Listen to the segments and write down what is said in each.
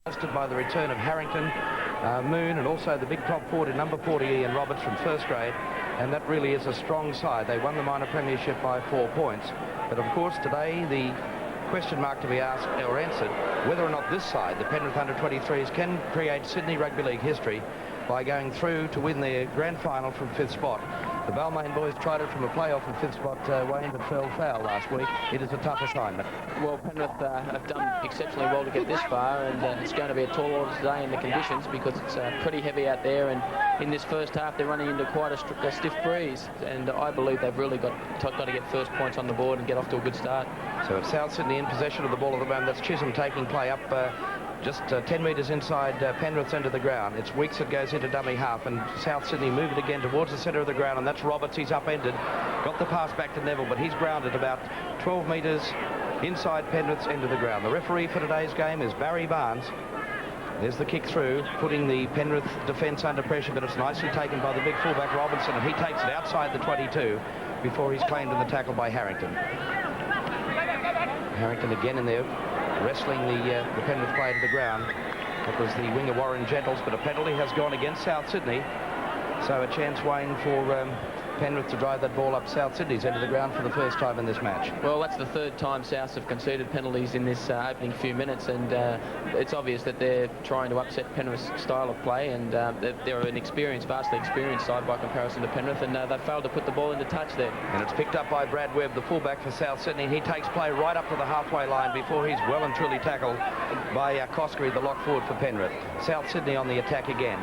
By the return of Harrington, Moon, and also the big prop forward in number 40, Ian Roberts from first grade, and that really is a strong side. They won the minor premiership by 4 points, but of course today the question mark to be asked or answered whether or not this side, the Penrith under-23s, can create Sydney Rugby League history by going through to win their grand final from 5th spot. The Balmain boys tried it from a playoff from 5th spot, Wayne, but fell foul last week. It is a tough assignment. Well, Penrith have done exceptionally well to get this far, and it's going to be a tall order today in the conditions because it's pretty heavy out there, and in this first half they're running into quite a stiff breeze, and I believe they've really got to get first points on the board and get off to a good start. So it's South Sydney in possession of the ball at the moment. That's Chisholm taking play up just 10 metres inside Penrith's end of the ground. It's Weeks that goes into dummy half, and South Sydney move it again towards the centre of the ground, and that's Roberts. He's upended, got the pass back to Neville, but he's grounded about 12 metres inside Penrith's end of the ground. The referee for today's game is Barry Barnes. There's the kick through, putting the Penrith defence under pressure, but it's nicely taken by the big fullback Robinson, and he takes it outside the 22 before he's claimed in the tackle by Harrington. Harrington again in there, wrestling the Penrith player to the ground. It was the winger Warren Gentles, but a penalty has gone against South Sydney. So a chance, Wayne, for Penrith to drive that ball up South Sydney's end of the ground for the first time in this match. Well, that's the third time South have conceded penalties in this opening few minutes, and it's obvious that they're trying to upset Penrith's style of play, and they're an vastly experienced side by comparison to Penrith, and they've failed to put the ball into touch there. And it's picked up by Brad Webb, the fullback for South Sydney. He takes play right up to the halfway line before he's well and truly tackled by Coskery, the lock forward for Penrith. South Sydney on the attack again.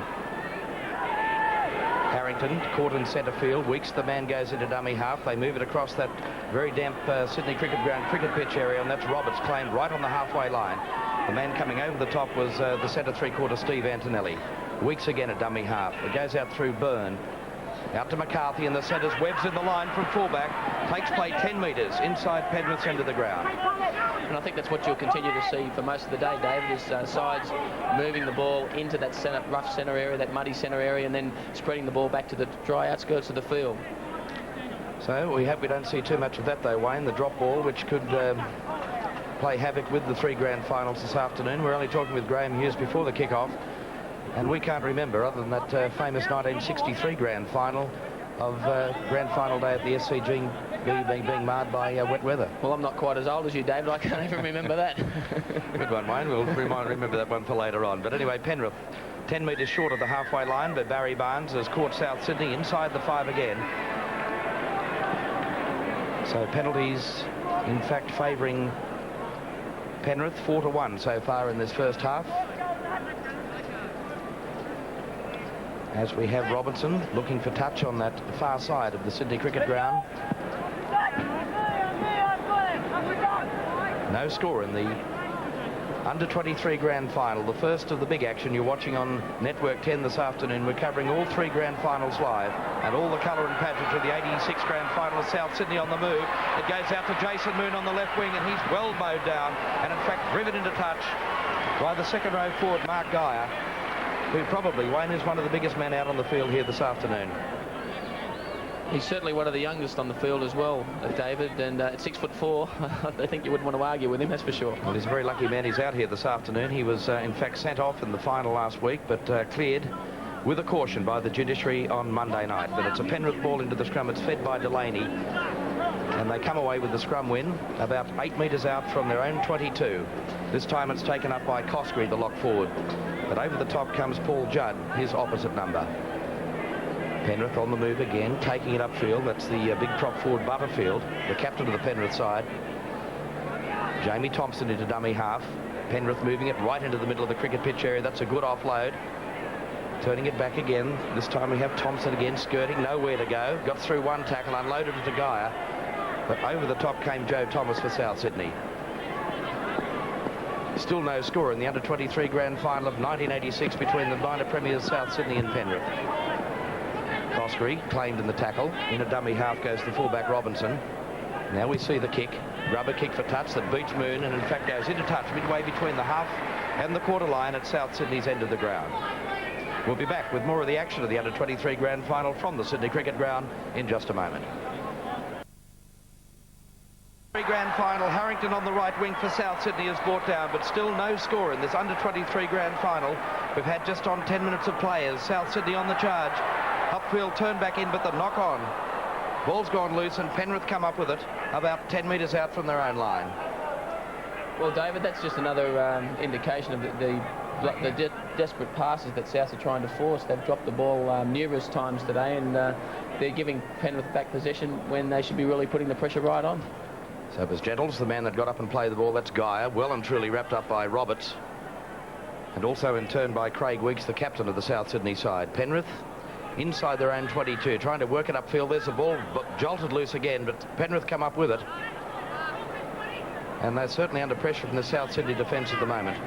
Harrington caught in centre field. Weeks, the man, goes into dummy half. They move it across that very damp Sydney cricket ground cricket pitch area, and that's Roberts claimed right on the halfway line. The man coming over the top was the centre three-quarter Steve Antonelli. Weeks again at dummy half. It goes out through Byrne. Out to McCarthy in the centres. Webb's in the line from fullback. Takes play 10 metres inside Penrith's end of the ground. And I think that's what you'll continue to see for most of the day, David, is sides moving the ball into that rough centre area, that muddy centre area, and then spreading the ball back to the dry outskirts of the field. So we hope we don't see too much of that, though, Wayne. The drop ball, which could play havoc with the 3 grand finals this afternoon. We're only talking with Graham Hughes before the kick-off, and we can't remember, other than that famous 1963 grand final of grand final day at the SCG being marred by wet weather. Well, I'm not quite as old as you, David. I can't even remember that. Good one, Wayne. We'll remember that one for later on. But anyway, Penrith 10 metres short of the halfway line, but Barry Barnes has caught South Sydney inside the 5 again. So penalties, in fact, favouring Penrith 4-1 so far in this first half. As we have Robinson looking for touch on that far side of the Sydney cricket ground. No score in the under-23 grand final, the first of the big action you're watching on Network 10 this afternoon. We're covering all 3 grand finals live and all the colour and pageantry. The 86 grand final of South Sydney on the move. It goes out to Jason Moon on the left wing, and he's well mowed down and in fact driven into touch by the second row forward, Mark Geyer, who probably, Wayne, is one of the biggest men out on the field here this afternoon. He's certainly one of the youngest on the field as well, David, and at 6'4", I think you wouldn't want to argue with him, that's for sure. Well, he's a very lucky man. He's out here this afternoon. He was, in fact, sent off in the final last week, but cleared with a caution by the judiciary on Monday night. But it's a Penrith ball into the scrum. It's fed by Delaney, and they come away with the scrum win about 8 metres out from their own 22. This time it's taken up by Coskery, the lock forward. But over the top comes Paul Judd, his opposite number. Penrith on the move again, taking it upfield. That's the big prop forward Butterfield, the captain of the Penrith side. Jamie Thompson into dummy half. Penrith moving it right into the middle of the cricket pitch area. That's a good offload. Turning it back again. This time we have Thompson again skirting, nowhere to go. Got through one tackle, unloaded it to Geyer. But over the top came Joe Thomas for South Sydney. Still no score in the under-23 grand final of 1986 between the minor premiers South Sydney and Penrith. Coskery claimed in the tackle. In a dummy half goes the fullback Robinson. Now we see the kick. Rubber kick for touch that beats Moon and in fact goes into touch midway between the half and the quarter line at South Sydney's end of the ground. We'll be back with more of the action of the under-23 grand final from the Sydney Cricket Ground in just a moment. Grand final. Harrington on the right wing for South Sydney is brought down, but still no score in this under-23 grand final. We've had just on 10 minutes of play as South Sydney on the charge. Upfield turn back in, but the knock on. Ball's gone loose and Penrith come up with it about 10 metres out from their own line. Well, David, that's just another indication of the desperate passes that South are trying to force. They've dropped the ball numerous times today, and they're giving Penrith back possession when they should be really putting the pressure right on. So it was Gentles, the man that got up and played the ball. That's Geyer, well and truly wrapped up by Roberts. And also in turn by Craig Weeks, the captain of the South Sydney side. Penrith inside their own 22, trying to work it upfield. There's the ball jolted loose again, but Penrith come up with it. And they're certainly under pressure from the South Sydney defence at the moment.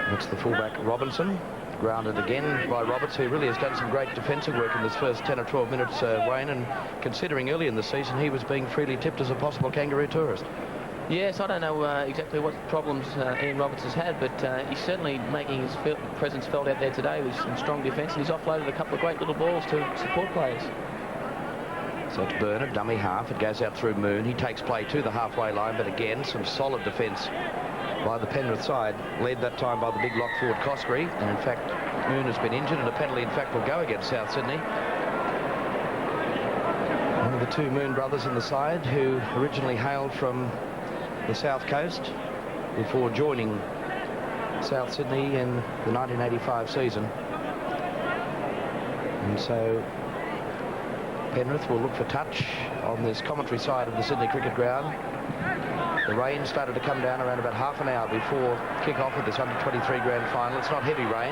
That's the fullback Robinson, grounded again by Roberts, who really has done some great defensive work in this first 10 or 12 minutes, Wayne, and considering early in the season he was being freely tipped as a possible kangaroo tourist. Yes, I don't know exactly what problems Ian Roberts has had, but he's certainly making his presence felt out there today with some strong defence, and he's offloaded a couple of great little balls to support players. So it's Bernard, dummy half. It goes out through Moon. He takes play to the halfway line, but again, some solid defence by the Penrith side, led that time by the big lock forward Coskery, and in fact Moon has been injured and a penalty in fact will go against South Sydney. One of the two Moon brothers in the side who originally hailed from the South Coast before joining South Sydney in the 1985 season. And so Penrith will look for touch on this commentary side of the Sydney Cricket Ground. The rain started to come down around about half an hour before kick-off of this under-23 grand final. It's not heavy rain,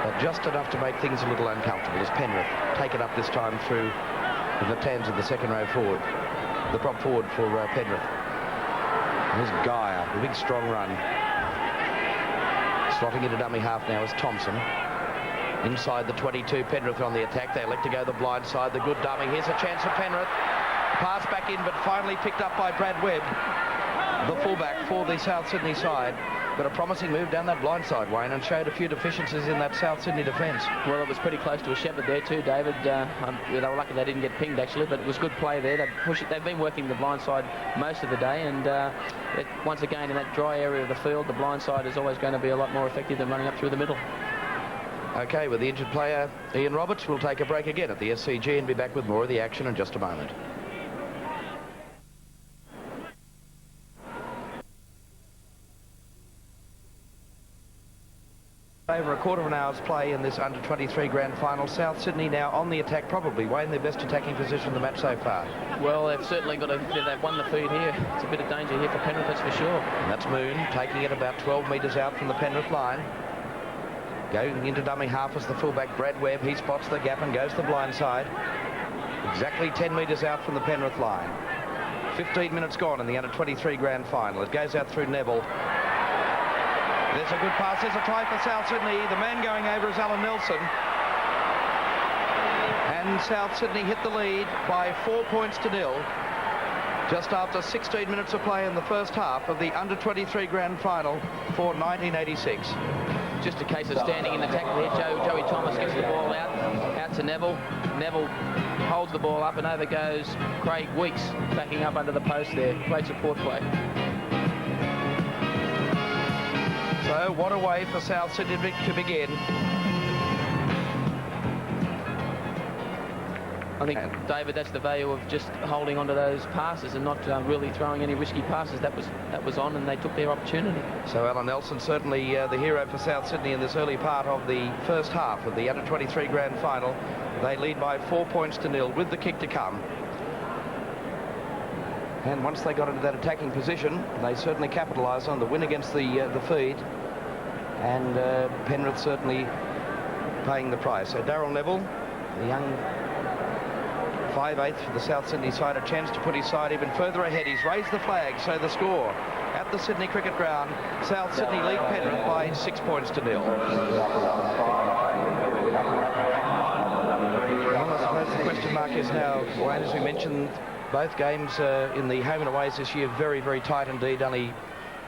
but just enough to make things a little uncomfortable as Penrith take it up this time through the tans of the second row forward, the prop forward for Penrith. Here's Geyer, the big strong run. Slotting into dummy half now is Thompson. Inside the 22, Penrith on the attack. They elect to go the blind side, the good dummy. Here's a chance for Penrith. Pass back in, but finally picked up by Brad Webb, the fullback for the South Sydney side. But a promising move down that blind side, Wayne, and showed a few deficiencies in that South Sydney defence. Well, it was pretty close to a shepherd there too, David. They were lucky they didn't get pinged, actually, but it was good play there. They've been working the blind side most of the day, and once again, in that dry area of the field, the blind side is always going to be a lot more effective than running up through the middle. OK, with the injured player, Ian Roberts, we'll take a break again at the SCG and be back with more of the action in just a moment. Over a quarter of an hour's play in this under-23 grand final. South Sydney now on the attack, probably, Wayne, their best attacking position in the match so far. Well, they've certainly they've won the feed here. It's a bit of danger here for Penrith, that's for sure. And that's Moon, taking it about 12 metres out from the Penrith line. Going into dummy half as the fullback Brad Webb. He spots the gap and goes to the blind side. Exactly 10 metres out from the Penrith line. 15 minutes gone in the under-23 grand final. It goes out through Neville. There's a good pass. There's a try for South Sydney. The man going over is Alan Nelson. And South Sydney hit the lead by 4 points to 0. Just after 16 minutes of play in the first half of the under-23 grand final for 1986. Just a case of standing in the tackle here. Joey Thomas gets the ball out to Neville. Neville holds the ball up and over goes Craig Weeks, backing up under the post there. Great support play. So what a way for South Sydney to begin. I think, David, that's the value of just holding onto those passes and not really throwing any risky passes. That was on, and they took their opportunity. So Alan Nelson certainly the hero for South Sydney in this early part of the first half of the under-23 grand final. They lead by 4 points to 0 with the kick to come. And once they got into that attacking position, they certainly capitalised on the win against the feed. And Penrith certainly paying the price. So Darryl Neville, the young 5'8" for the South Sydney side, a chance to put his side even further ahead. He's raised the flag, so the score at the Sydney Cricket Ground, South Sydney lead Penrith by 6 points to 0. Well, I suppose the question mark is now, Wayne, as we mentioned, both games in the home and aways this year very, very tight indeed. Only,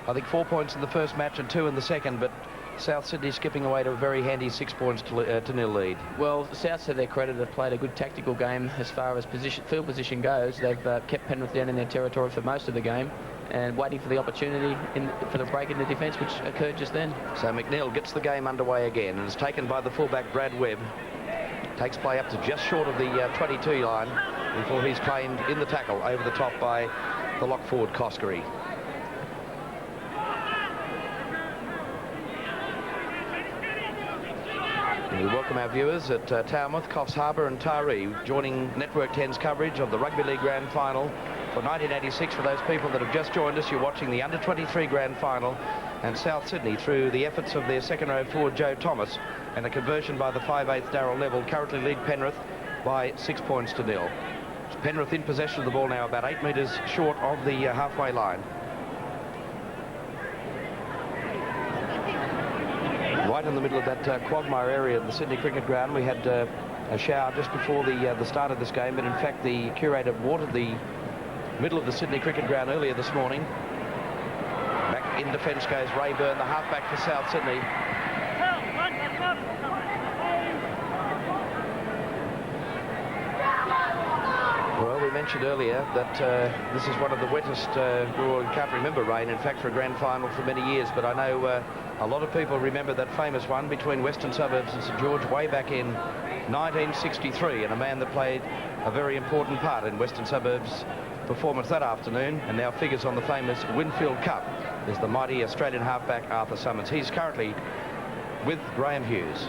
I think, 4 points in the first match and 2 in the second, but South Sydney skipping away to a very handy 6 points to nil lead. Well, South, to their credit, have played a good tactical game as far as field position goes. They've kept Penrith down in their territory for most of the game and waiting for the opportunity for the break in the defence, which occurred just then. So McNeil gets the game underway again and is taken by the fullback Brad Webb. Takes play up to just short of the 22 line before he's claimed in the tackle over the top by the lock forward Coskery. We welcome our viewers at Towmouth, Coffs Harbour and Taree, joining Network 10's coverage of the Rugby League Grand Final for 1986. For those people that have just joined us, you're watching the Under-23 Grand Final, and South Sydney, through the efforts of their second row forward Joe Thomas and a conversion by the 5/8 Darryl Neville, currently lead Penrith by 6 points to nil. Penrith in possession of the ball now, about 8 metres short of the halfway line. Right in the middle of that quagmire area of the Sydney Cricket Ground, we had a shower just before the start of this game, but in fact the curator watered the middle of the Sydney Cricket Ground earlier this morning. Back in defence goes Rayburn, the halfback for South Sydney. Well, we mentioned earlier that this is one of the wettest, well, I can't remember rain, in fact, for a grand final for many years, but I know a lot of people remember that famous one between Western Suburbs and St George way back in 1963, and a man that played a very important part in Western Suburbs' performance that afternoon and now figures on the famous Winfield Cup is the mighty Australian halfback Arthur Summons. He's currently with Graham Hughes.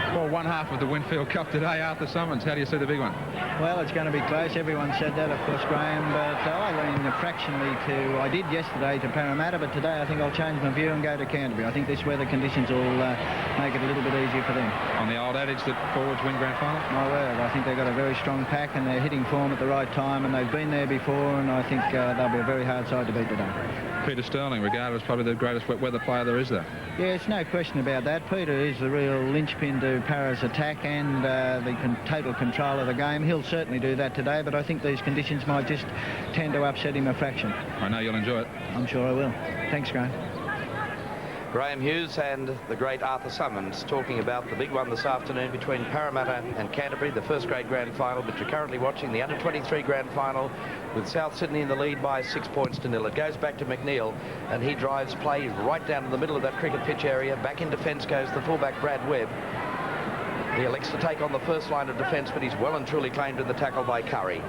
Well, one half of the Winfield Cup today, Arthur Summons. How do you see the big one? Well, it's going to be close. Everyone said that, of course, Graham, but I lean fractionally I did yesterday to Parramatta, but today I think I'll change my view and go to Canterbury. I think this weather conditions will make it a little bit easier for them. On the old adage that forwards win grand finals? My word, I think they've got a very strong pack and they're hitting form at the right time, and they've been there before, and I think they'll be a very hard side to beat today. Peter Sterling, regarded as probably the greatest wet weather player there is there. Yeah, it's no question about that. Peter is the real linchpin to Parra's attack and the total control of the game. He'll certainly do that today, but I think these conditions might just tend to upset him a fraction. I know you'll enjoy it. I'm sure I will. Thanks, Graham. Graham Hughes and the great Arthur Summons talking about the big one this afternoon between Parramatta and Canterbury, the first grade grand final, but you're currently watching the Under-23 grand final with South Sydney in the lead by 6 points to nil. It goes back to McNeil, and he drives play right down to the middle of that cricket pitch area. Back in defence goes the fullback Brad Webb. He elects to take on the first line of defence, but he's well and truly claimed in the tackle by Curry.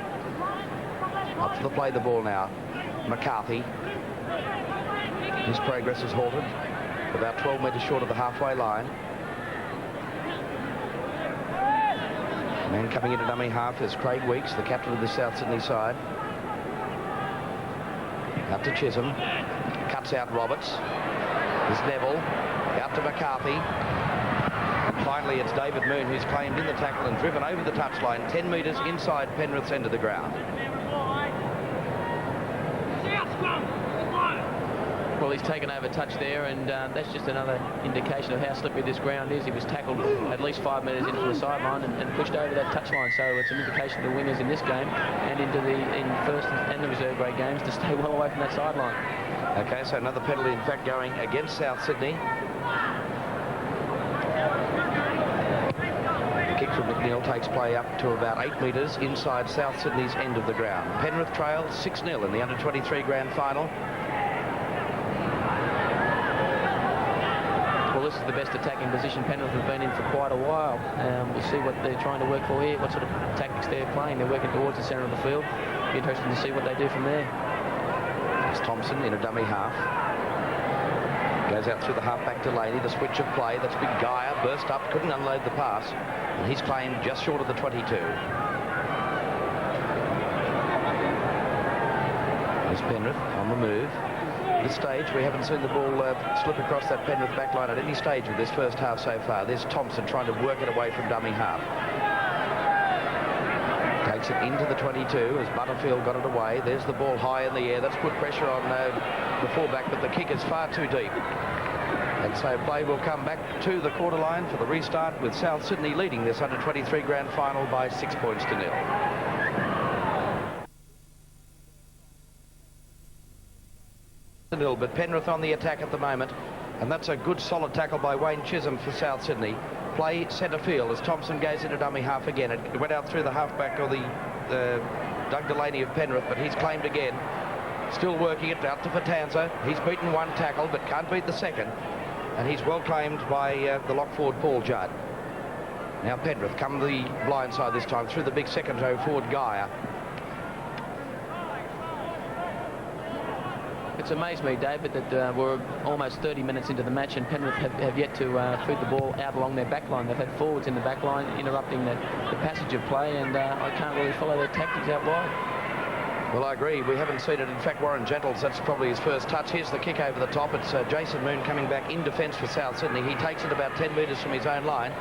Up to the play the ball now. McCarthy. His progress is halted. About 12 metres short of the halfway line. Man coming into dummy half is Craig Weeks, the captain of the South Sydney side. Out to Chisholm. Cuts out Roberts. There's Neville. Out to McCarthy. And finally, it's David Moon who's claimed in the tackle and driven over the touchline 10 metres inside Penrith's end of the ground. Well, he's taken over touch there, and that's just another indication of how slippery this ground is. He was tackled at least 5 metres into the sideline and pushed over that touchline, so it's an indication to the wingers in this game and in first and the reserve grade games to stay well away from that sideline. Okay, so another penalty, in fact, going against South Sydney. The kick from McNeil takes play up to about 8 metres inside South Sydney's end of the ground. Penrith trail 6-0 in the Under-23 grand final. Well, this is the best attacking position Penrith have been in for quite a while. We'll see what they're trying to work for here, what sort of tactics they're playing. They're working towards the centre of the field. Be interesting to see what they do from there. It's Thompson in a dummy half. Goes out through the halfback Delaney, the switch of play. That's big Geyer, burst up, couldn't unload the pass. And he's claimed just short of the 22. There's Penrith on the move. At this stage, we haven't seen the ball slip across that Penrith backline at any stage of this first half so far. There's Thompson trying to work it away from dummy half. Takes it into the 22 as Butterfield got it away. There's the ball high in the air. That's put pressure on the fullback, but the kick is far too deep. And so play will come back to the quarter line for the restart, with South Sydney leading this Under-23 grand final by 6 points to nil. But Penrith on the attack at the moment. And that's a good solid tackle by Wayne Chisholm for South Sydney. Play centre field as Thompson goes into dummy half again. It went out through the halfback or the Doug Delaney of Penrith, but he's claimed again. Still working it out to Vitanza. He's beaten one tackle but can't beat the second. And he's well claimed by the lock forward Paul Judd. Now Penrith come the blind side this time through the big second row forward Geyer. It's amazed me, David, that we're almost 30 minutes into the match and Penrith have yet to feed the ball out along their back line. They've had forwards in the back line interrupting the passage of play, and I can't really follow their tactics out wide. Well, I agree. We haven't seen it. In fact, Warren Gentles, that's probably his first touch. Here's the kick over the top. It's Jason Moon coming back in defence for South Sydney. He takes it about 10 metres from his own line.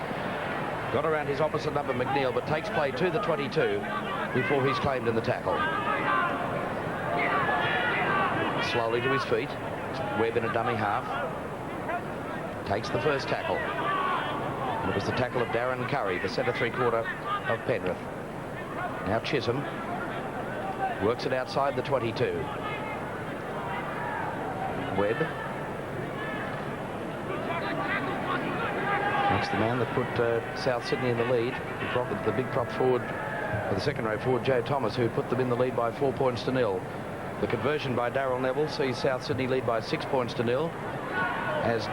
Got around his opposite number, McNeil, but takes play to the 22 before he's claimed in the tackle. Slowly to his feet. Webb in a dummy half. Takes the first tackle. And it was the tackle of Darren Curry, the centre three-quarter of Penrith. Now Chisholm works it outside the 22. Webb. That's the man that put South Sydney in the lead. The big prop forward, or the second row forward, Joe Thomas, who put them in the lead by 4 points to 0. The conversion by Darryl Neville sees South Sydney lead by 6 points to 0. As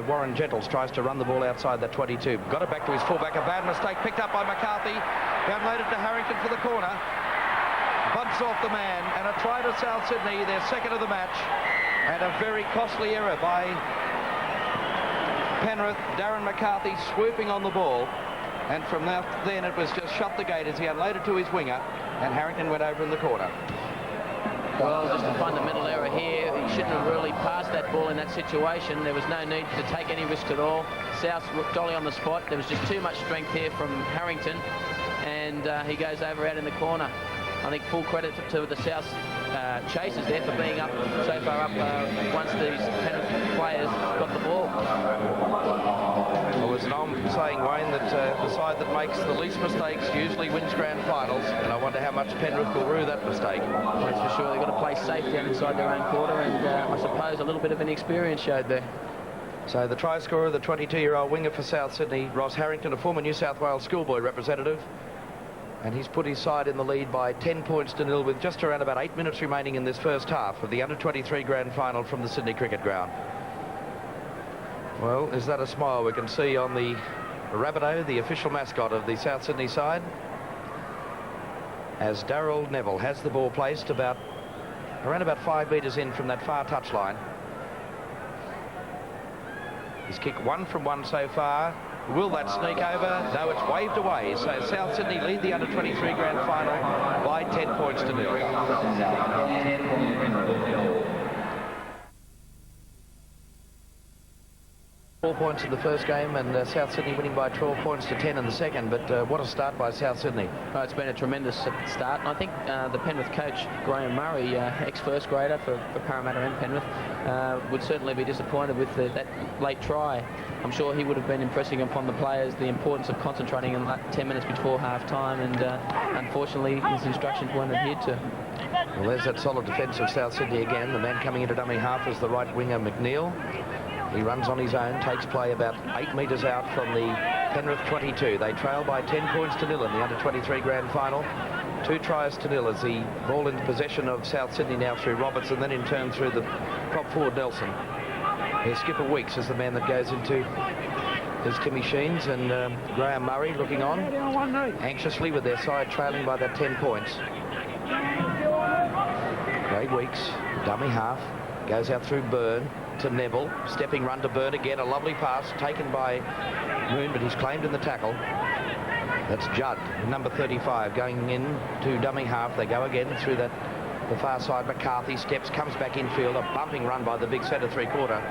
Warren Gentles tries to run the ball outside that 22. Got it back to his fullback. A bad mistake picked up by McCarthy. Downloaded to Harrington for the corner. Bumps off the man, and a try to South Sydney, their second of the match, and a very costly error by Penrith. Darren McCarthy swooping on the ball, and from then it was just shut the gate as he unloaded to his winger, and Harrington went over in the corner. Well, just a fundamental error here. He shouldn't have really passed that ball in that situation. There was no need to take any risk at all. South dolly on the spot. There was just too much strength here from Harrington, and he goes over out in the corner. I think full credit to the South chasers there for being up so far up once these Penrith players got the ball. Well, as I'm saying, Wayne, that the side that makes the least mistakes usually wins grand finals, and I wonder how much Penrith will rue that mistake. That's for sure. They've got to play safe down inside their own quarter, and I suppose a little bit of inexperience showed there. So the try scorer, the 22-year-old winger for South Sydney, Ross Harrington, a former New South Wales schoolboy representative. And he's put his side in the lead by 10 points to 0 with just around about 8 minutes remaining in this first half of the under-23 grand final from the Sydney Cricket Ground. Well, is that a smile we can see on the Rabbitoh, the official mascot of the South Sydney side? As Darryl Neville has the ball placed around about 5 metres in from that far touchline. He's kicked 1 from 1 so far. Will that sneak over? No, it's waved away. So South Sydney lead the under-23 grand final by 10 points to 0. 4 points in the first game, and South Sydney winning by 12 points to 10 in the second. But what a start by South Sydney. It's been a tremendous start, and I think the Penrith coach, Graham Murray, ex-first grader for Parramatta and Penrith, would certainly be disappointed with that late try. I'm sure he would have been impressing upon the players the importance of concentrating in 10 minutes before half-time, and unfortunately his instructions weren't adhered to. Well, there's that solid defence of South Sydney again. The man coming into dummy half is the right winger, McNeil. He runs on his own, takes play about 8 metres out from the Penrith 22. They trail by 10 points to 0 in the under-23 grand final. 2 tries to 0 as the ball into possession of South Sydney now through Roberts, and then in turn through the prop forward Nelson. Here's Skipper Weeks is the man that goes into his Timmy Sheens, and Graham Murray looking on anxiously with their side trailing by that 10 points. Craig Weeks, dummy half, goes out through Byrne to Neville, stepping run to Byrne again, a lovely pass taken by Moon, but he's claimed in the tackle. That's Judd, number 35, going in to dummy half. They go again through the far side. McCarthy steps, comes back infield, a bumping run by the big centre three-quarter.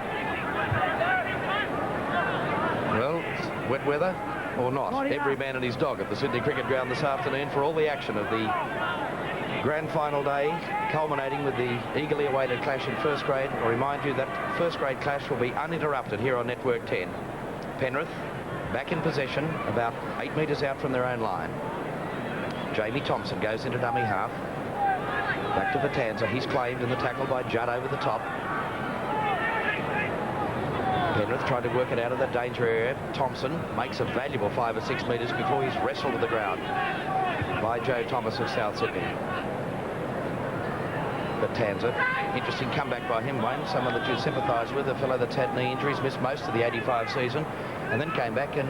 Well, wet weather or not, every man and his dog at the Sydney Cricket Ground this afternoon for all the action of the grand final day, culminating with the eagerly awaited clash in first grade. I'll remind you that first grade clash will be uninterrupted here on Network 10. Penrith back in possession about 8 metres out from their own line. Jamie Thompson goes into dummy half. Back to Vitanza. He's claimed in the tackle by Judd over the top. Penrith tried to work it out of the danger area. Thompson makes a valuable 5 or 6 metres before he's wrestled to the ground by Joe Thomas of South Sydney. But Tanzer, interesting comeback by him, Wayne. Someone that you sympathise with, a fellow that's had knee injuries, missed most of the 85 season, and then came back and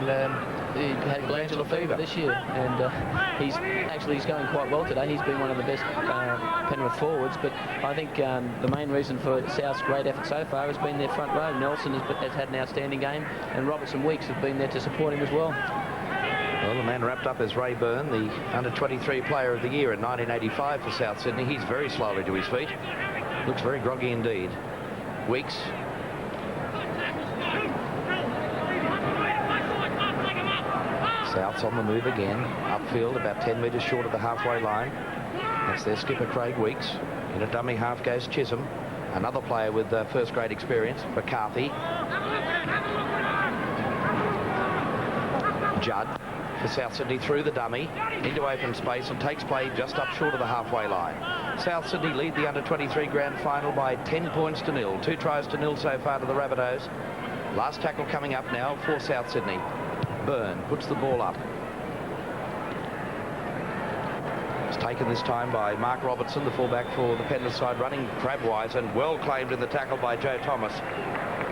he had glandular fever this year, and he's going quite well today. He's been one of the best Penrith forwards, but I think the main reason for South's great effort so far has been their front row. Nelson has had an outstanding game, and Robertson Weeks have been there to support him as well. Well, the man wrapped up as Ray Byrne, the under-23 player of the year in 1985 for South Sydney. He's very slowly to his feet. Looks very groggy indeed. Weeks. South's on the move again. Upfield, about 10 metres short of the halfway line. That's their skipper, Craig Weeks. In a dummy half goes Chisholm. Another player with first-grade experience, McCarthy. Judd for South Sydney through the dummy into open space and takes play just up short of the halfway line. South Sydney lead the under-23 grand final by 10 points to 0. 2 tries to 0 so far to the Rabbitohs. Last tackle coming up now for South Sydney. Byrne puts the ball up. It's taken this time by Mark Robertson, the fullback for the Penrith side, running crabwise and well claimed in the tackle by Joe Thomas.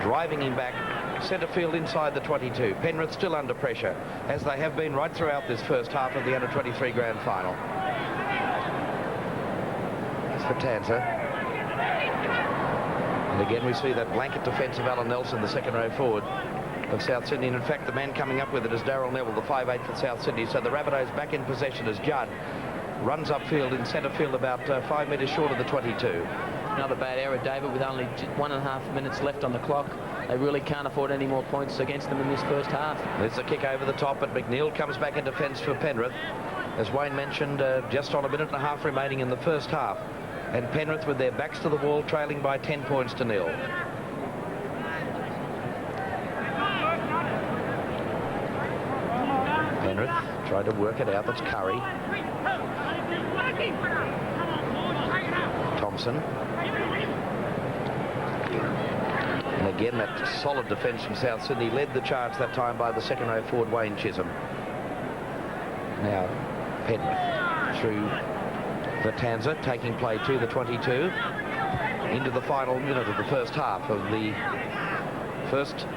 Driving him back centre field inside the 22. Penrith still under pressure, as they have been right throughout this first half of the under-23 grand final. It's for Tanzer. And again we see that blanket defence of Alan Nelson, the second row forward of South Sydney. And in fact, the man coming up with it is Darryl Neville, the 5'8" for South Sydney. So the Rabbitohs back in possession as Judd runs upfield in centre field about 5 metres short of the 22. Another bad error, David, with only 1.5 minutes left on the clock. They really can't afford any more points against them in this first half. There's a kick over the top, but McNeil comes back in defence for Penrith. As Wayne mentioned, just on 1.5 minutes remaining in the first half. And Penrith with their backs to the wall, trailing by 10 points to 0. Penrith tried to work it out. That's Curry. Thompson. And again, that solid defence from South Sydney led the charge that time by the second row forward, Wayne Chisholm. Now, Penrith through Vatanza, taking play to the 22. Into the final minute of the first half of the first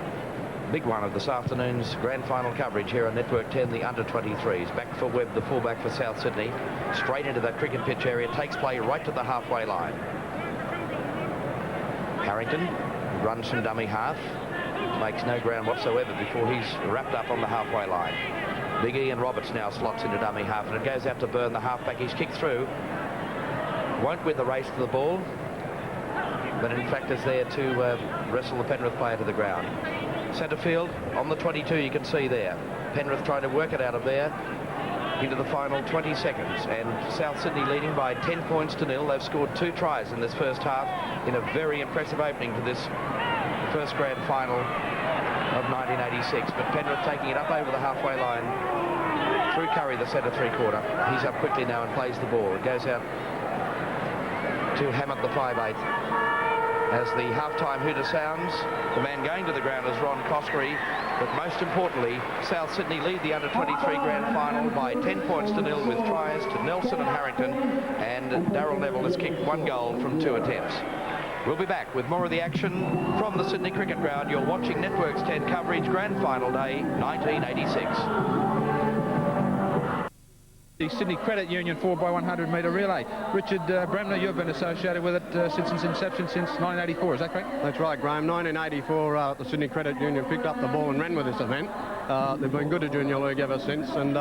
big one of this afternoon's grand final coverage here on Network 10, the under-23s. Back for Webb, the fullback for South Sydney. Straight into that cricket pitch area, takes play right to the halfway line. Harrington runs from dummy half, makes no ground whatsoever before he's wrapped up on the halfway line. Big Ian Roberts now slots into dummy half, and it goes out to Byrne, the halfback. He's kicked through. Won't win the race to the ball, but in fact is there to wrestle the Penrith player to the ground. Centre field on the 22, you can see there. Penrith trying to work it out of there into the final 20 seconds, and South Sydney leading by 10 points to 0. They've scored 2 tries in this first half in a very impressive opening to this first grand final of 1986. But Penrith taking it up over the halfway line through Curry, the centre three-quarter. He's up quickly now and plays the ball. It goes out to Hammett, the 5'8". As the half-time hooter sounds, the man going to the ground is Ron Coskery. But most importantly, South Sydney lead the under-23 grand final by 10 points to 0 with tries to Nelson and Harrington, and Darryl Neville has kicked 1 goal from 2 attempts. We'll be back with more of the action from the Sydney Cricket Ground. You're watching Network's 10 coverage, Grand Final Day, 1986. The Sydney Credit Union 4x100 metre relay. Richard Bremner, you've been associated with it since its inception, since 1984, is that correct? That's right, Graham. 1984, the Sydney Credit Union picked up the ball and ran with this event. They've been good at Junior League ever since, and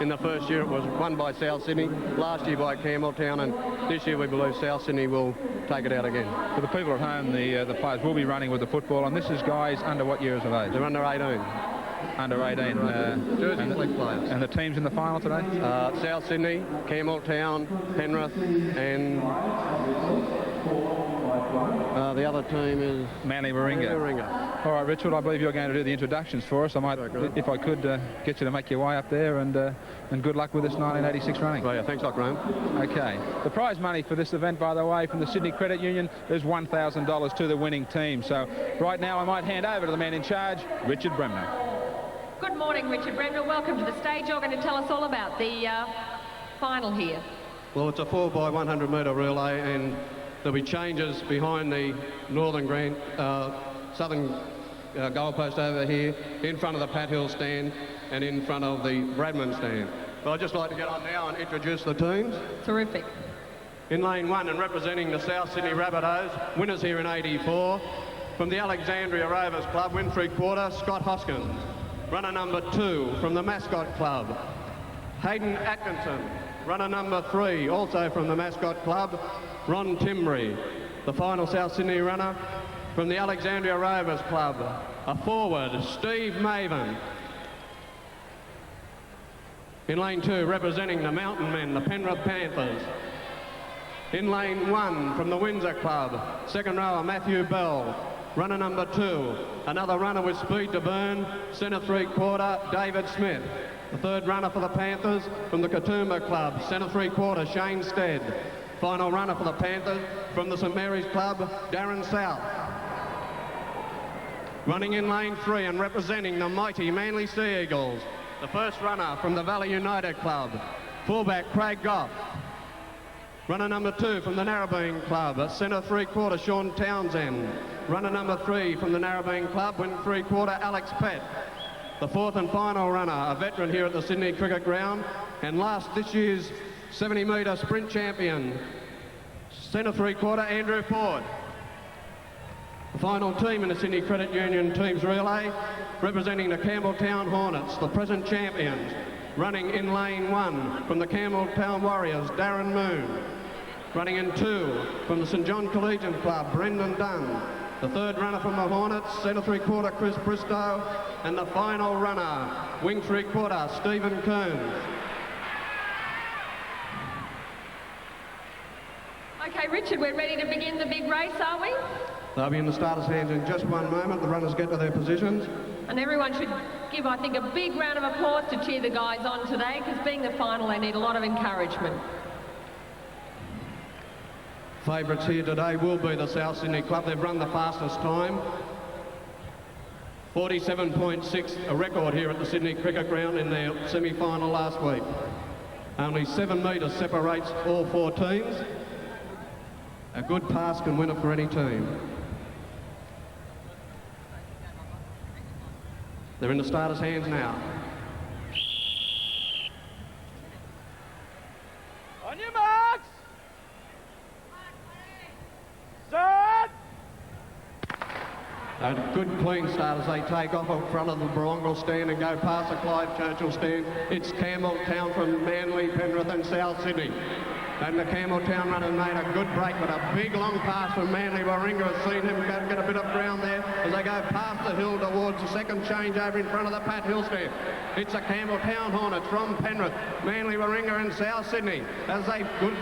in the first year it was won by South Sydney, last year by Campbelltown, and this year we believe South Sydney will take it out again. For the people at home, the players will be running with the football, and this is guys under what years of age? They're under 18. Under 18. Jersey Fleck players. And the teams in the final today? South Sydney, Campbelltown, Penrith, and The other team is Manly Warringah. All right, Richard, I believe you're going to do the introductions for us. I might, if I could, get you to make your way up there, and good luck with this 1986 running. Oh, yeah, thanks a lot, Graham. Okay. The prize money for this event, by the way, from the Sydney Credit Union is $1,000 to the winning team. So right now I might hand over to the man in charge, Richard Bremner. Good morning, Richard Bremner. Welcome to the stage. You're going to tell us all about the final here. Well, it's a 4x100 metre relay, and there'll be changes behind the southern goalpost over here, in front of the Pat Hill stand and in front of the Bradman stand. But I'd just like to get on now and introduce the teams. Terrific. In lane 1 and representing the South Sydney Rabbitohs, winners here in '84, from the Alexandria Rovers Club, win 3/4, Scott Hoskins. Runner number 2 from the Mascot Club, Hayden Atkinson. Runner number 3, also from the Mascot Club, Ron Timbry. The final South Sydney runner from the Alexandria Rovers Club, a forward, Steve Maven. In lane 2, representing the Mountain Men, the Penrith Panthers. In lane 1, from the Windsor Club, second rower, Matthew Bell. Runner number 2, another runner with speed to burn, centre 3/4, David Smith. The third runner for the Panthers from the Katoomba Club, centre 3/4, Shane Stead. Final runner for the Panthers from the St Mary's Club, Darren South. Running in lane 3 and representing the mighty Manly Sea Eagles, the first runner from the Valley United Club, fullback Craig Goff. Runner number 2 from the Narrabeen Club, centre 3/4, Sean Townsend. Runner number 3 from the Narrabeen Club, win 3/4, Alex Pett. The fourth and final runner, a veteran here at the Sydney Cricket Ground, and last this year's 70 metre sprint champion, centre 3/4, Andrew Ford. The final team in the Sydney Credit Union teams relay, representing the Campbelltown Hornets, the present champions. Running in lane 1 from the Campbelltown Warriors, Darren Moon. Running in 2 from the St John Collegiate Club, Brendan Dunn. The third runner from the Hornets, centre 3/4, Chris Bristow. And the final runner, wing 3/4, Stephen Kearns. Okay, Richard, we're ready to begin the big race, are we? They'll be in the starters' hands in just one moment. The runners get to their positions. And everyone should give, I think, a big round of applause to cheer the guys on today, because being the final, they need a lot of encouragement. Favourites here today will be the South Sydney Club. They've run the fastest time. 47.6, a record here at the Sydney Cricket Ground in their semi-final last week. Only 7 metres separates all 4 teams. A good pass can win it for any team. They're in the starters' hands now. On your marks! Set! A good clean start as they take off in front of the Barongal stand and go past the Clive Churchill stand. It's Campbelltown from Manly, Penrith and South Sydney. And the Campbelltown runner made a good break, but a big long pass from Manly. Warringah has seen him get a bit of ground there as they go past the hill towards the second changeover in front of the Pat Hill stand. It's the Campbelltown Hornets from Penrith, Manly, Warringah and South Sydney as they good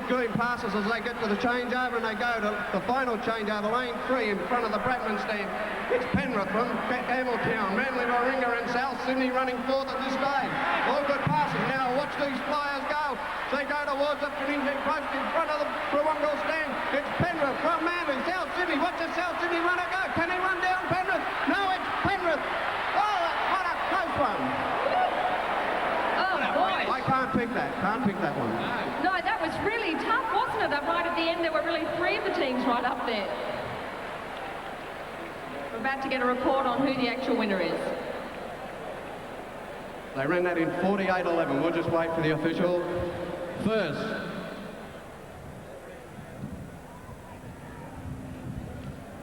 green passes as they get to the changeover, and they go to the final changeover, lane 3 in front of the Bradman stand. It's Penrith from Campbelltown, Manly, Warringah and South Sydney running fourth at this stage. All good passes. Now watch these flyers go. They go towards the finishing post in front of the Barongal stand. It's Penrith from Manly, South Sydney. Watch the South Sydney runner go. Can he run down Penrith? No, it's Penrith. Oh, what a close one. Oh, boy. I can't pick that. Can't pick that one. No, that was really tough, wasn't it? Right at the end, there were really 3 of the teams right up there. We're about to get a report on who the actual winner is. They ran that in 48.11. We'll just wait for the official. First,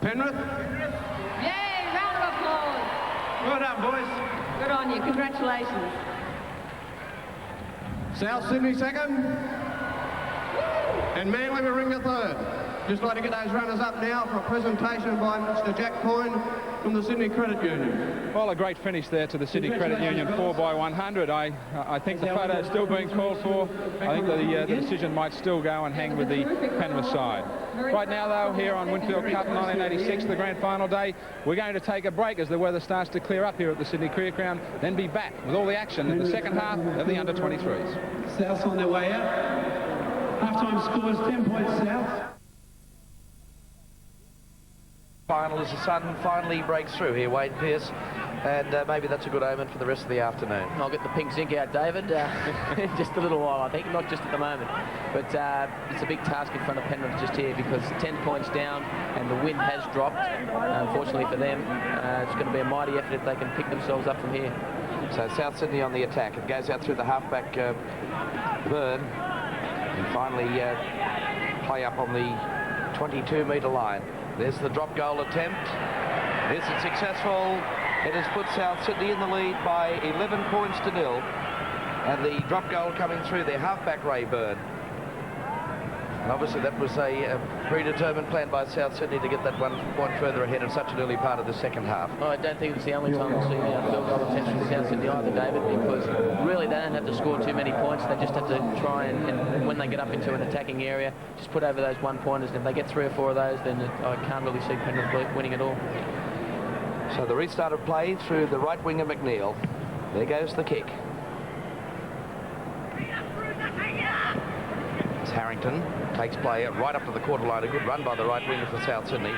Penrith. Yay, round of applause. Well done, boys. Good on you, congratulations. South Sydney second. And Manly Warringah third. Just like to get those runners up now for a presentation by Mr. Jack Coyne from the Sydney Credit Union. Well, a great finish there to the Sydney Credit Union 4x100. I think the photo is still being called for. I think the decision might still go and hang with the Penrith side. Right now, though, here on Winfield Cup 1986, the grand final day, we're going to take a break as the weather starts to clear up here at the Sydney Cricket Ground, then be back with all the action in the second half of the under-23s. South's on their way out. Half-time scores 10 points South. Final as the sun finally breaks through here, Wayne Pearce, and maybe that's a good omen for the rest of the afternoon. I'll get the pink zinc out, David, in just a little while, I think, not just at the moment. But it's a big task in front of Penrith just here because 10 points down and the wind has dropped. Unfortunately for them, it's going to be a mighty effort if they can pick themselves up from here. So South Sydney on the attack. It goes out through the halfback Byrne and finally play up on the 22-metre line. There's the drop goal attempt. Is it successful? It has put South Sydney in the lead by 11 points to 0. And the drop goal coming through their halfback Ray Byrne. And obviously that was a predetermined plan by South Sydney to get that 1 point further ahead in such an early part of the second half. Well, I don't think it's the only time we'll see field goal attempts from South Sydney either, David, because really they don't have to score too many points. They just have to try and when they get up into an attacking area, just put over those one-pointers. And if they get 3 or 4 of those, then I can't really see Penrith winning at all. So the restart of play through the right winger McNeil. There goes the kick. It's Harrington takes play right up to the quarter line. A good run by the right winger for South Sydney.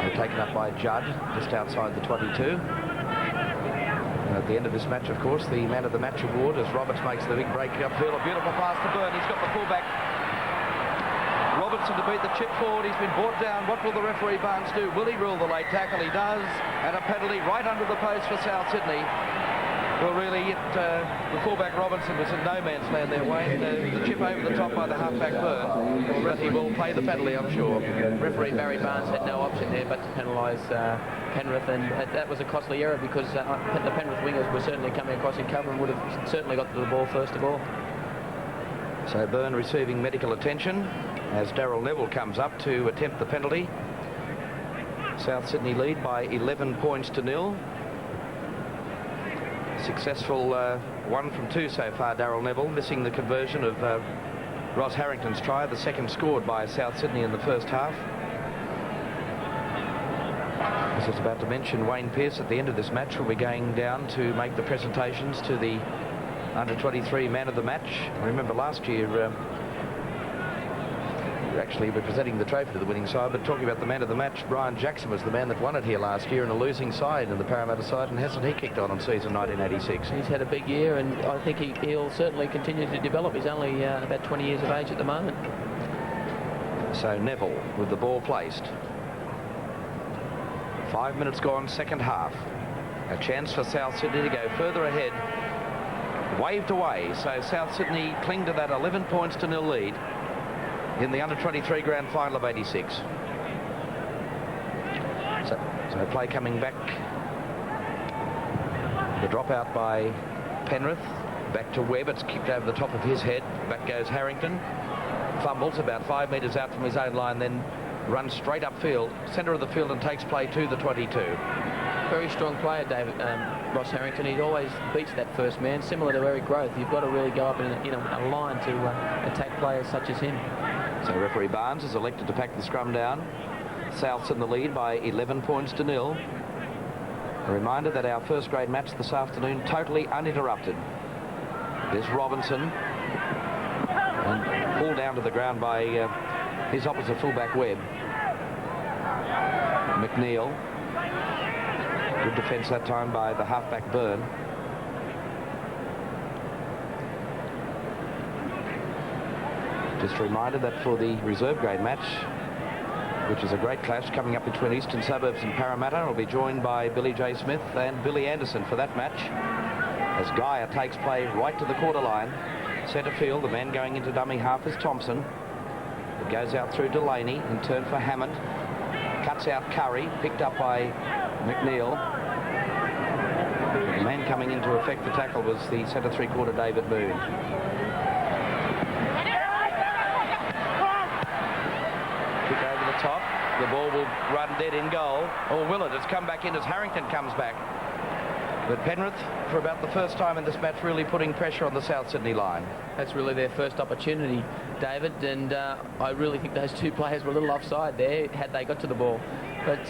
They're taken up by Judd just outside the 22. At the end of this match, of course, the man of the match award as Roberts makes the big break upfield. A beautiful pass to Byrne. He's got the fullback. Robertson to beat the chip forward. He's been brought down. What will the referee Barnes do? Will he rule the late tackle? He does. And a penalty right under the post for South Sydney. Well, really, the fullback Robinson was in no man's land there, Wayne. The chip over the top by the halfback Byrne. But he will pay the penalty, I'm sure. Referee Barry Barnes had no option there but to penalise Penrith, and that was a costly error because the Penrith wingers were certainly coming across in cover and would have certainly got to the ball first of all. So Byrne receiving medical attention as Darryl Neville comes up to attempt the penalty. South Sydney lead by 11 points to 0. Successful 1 from 2 so far, Darryl Neville, missing the conversion of Ross Harrington's try, the second scored by South Sydney in the first half. I was about to mention Wayne Pearce at the end of this match will be going down to make the presentations to the under-23 man of the match. I remember last year actually we're presenting the trophy to the winning side, but talking about the man of the match, Brian Jackson was the man that won it here last year in a losing side in the Parramatta side, and hasn't he kicked on season 1986? He's had a big year, and I think he'll certainly continue to develop. He's only about 20 years of age at the moment. So Neville with the ball placed. 5 minutes gone, second half. A chance for South Sydney to go further ahead. Waved away, so South Sydney cling to that 11 points to 0 lead in the under-23 grand final of 86. So play coming back. The dropout by Penrith. Back to Webb. It's kicked over the top of his head. Back goes Harrington. Fumbles about 5 metres out from his own line, then runs straight upfield, centre of the field, and takes play to the 22. Very strong player, David. Ross Harrington. He always beats that first man, similar to Eric Growth. You've got to really go up in a line to attack players such as him. So referee Barnes is elected to pack the scrum down. South's in the lead by 11 points to 0. A reminder that our first grade match this afternoon totally uninterrupted. There's Robinson, and pulled down to the ground by his opposite fullback Webb. McNeil. Good defence that time by the halfback Byrne. Just a reminder that for the reserve grade match, which is a great clash coming up between Eastern Suburbs and Parramatta, I'll be joined by Billy J. Smith and Billy Anderson for that match. As Geyer takes play right to the quarter line. Centre field, the man going into dummy half is Thompson. It goes out through Delaney, in turn for Hammond. Cuts out Curry, picked up by McNeil. The man coming in to effect the tackle was the centre three-quarter David Moon. Kick over the top. The ball will run dead in goal. Or will it? It's come back in as Harrington comes back. But Penrith, for about the first time in this match, really putting pressure on the South Sydney line. That's really their first opportunity, David, and I really think those two players were a little offside there had they got to the ball. But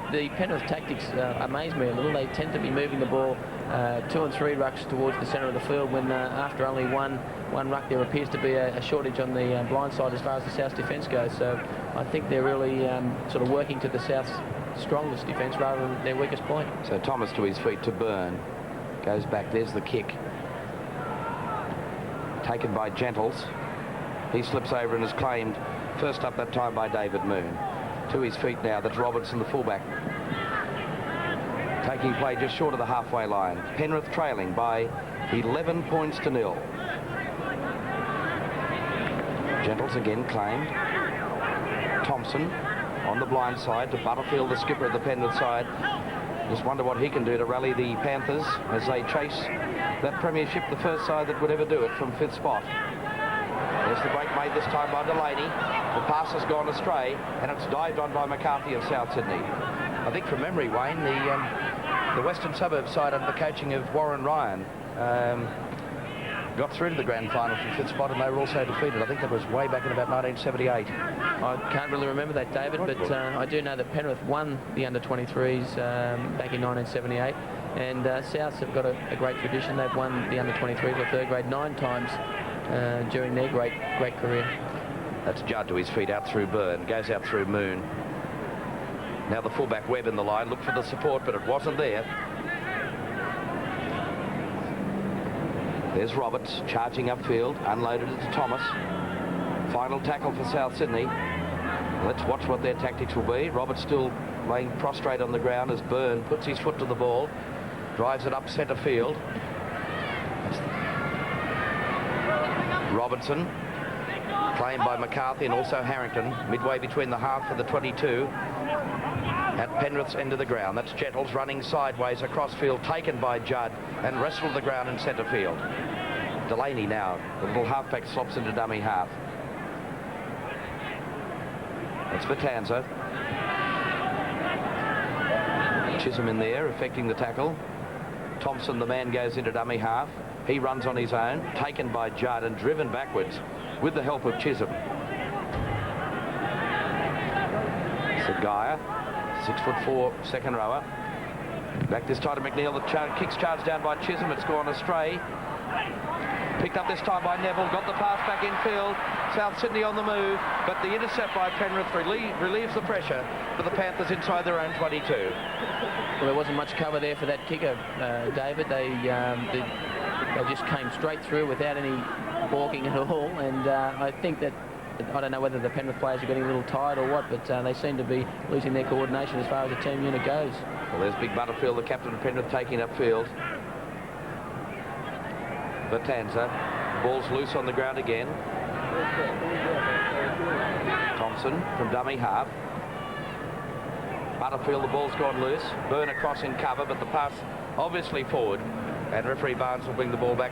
the Penrith tactics amaze me a little. They tend to be moving the ball 2 and 3 rucks towards the centre of the field when after only one ruck there appears to be a shortage on the blind side as far as the South's defence goes. So I think they're really sort of working to the South's strongest defence rather than their weakest point. So Thomas to his feet to Byrne. Goes back, there's the kick. Taken by Gentles. He slips over and is claimed first up that time by David Moon. To his feet now, that's Robertson, the fullback. Taking play just short of the halfway line. Penrith trailing by 11 points to 0. Gentles again claimed. Thompson on the blind side to Butterfield, the skipper of the Penrith side. Just wonder what he can do to rally the Panthers as they chase that premiership, the first side that would ever do it from 5th spot. There's the break made this time by Delaney. The pass has gone astray and it's dived on by McCarthy of South Sydney. I think from memory, Wayne, the Western Suburbs side under the coaching of Warren Ryan got through to the grand final from 5th spot and they were also defeated. I think that was way back in about 1978. I can't really remember that, David, but I do know that Penrith won the under-23s back in 1978, and Souths have got a great tradition. They've won the under-23s or third grade 9 times during their great career. That's Judd to his feet out through Byrne, goes out through Moon. Now the fullback Webb in the line, looked for the support, but it wasn't there. There's Roberts charging upfield, unloaded it to Thomas. Final tackle for South Sydney. Let's watch what their tactics will be. Roberts still laying prostrate on the ground as Byrne puts his foot to the ball, drives it up centre field. Robertson, claimed by McCarthy and also Harrington, midway between the half and the 22 at Penrith's end of the ground. That's Gentles running sideways across field, taken by Judd and wrestled the ground in centre field. Delaney now, the little halfback slops into dummy half. That's Vitanza. Chisholm in there, effecting the tackle. Thompson, the man, goes into dummy half. He runs on his own, taken by Judd and driven backwards with the help of Chisholm. Sagaya, 6'4", second rower. Back this time to McNeil. The kick's charged down by Chisholm. It's gone astray. Picked up this time by Neville. Got the pass back in field. South Sydney on the move, but the intercept by Penrith relieves the pressure for the Panthers inside their own 22. Well, there wasn't much cover there for that kicker, David. They just came straight through without any balking at all, and I think that, I don't know whether the Penrith players are getting a little tired or what, but they seem to be losing their coordination as far as the team unit goes. Well, there's Big Butterfield, the captain of Penrith, taking upfield. Vitanza, ball's loose on the ground again. Thompson from dummy half. Butterfield, the ball's gone loose. Byrne across in cover, but the pass obviously forward. And referee Barnes will bring the ball back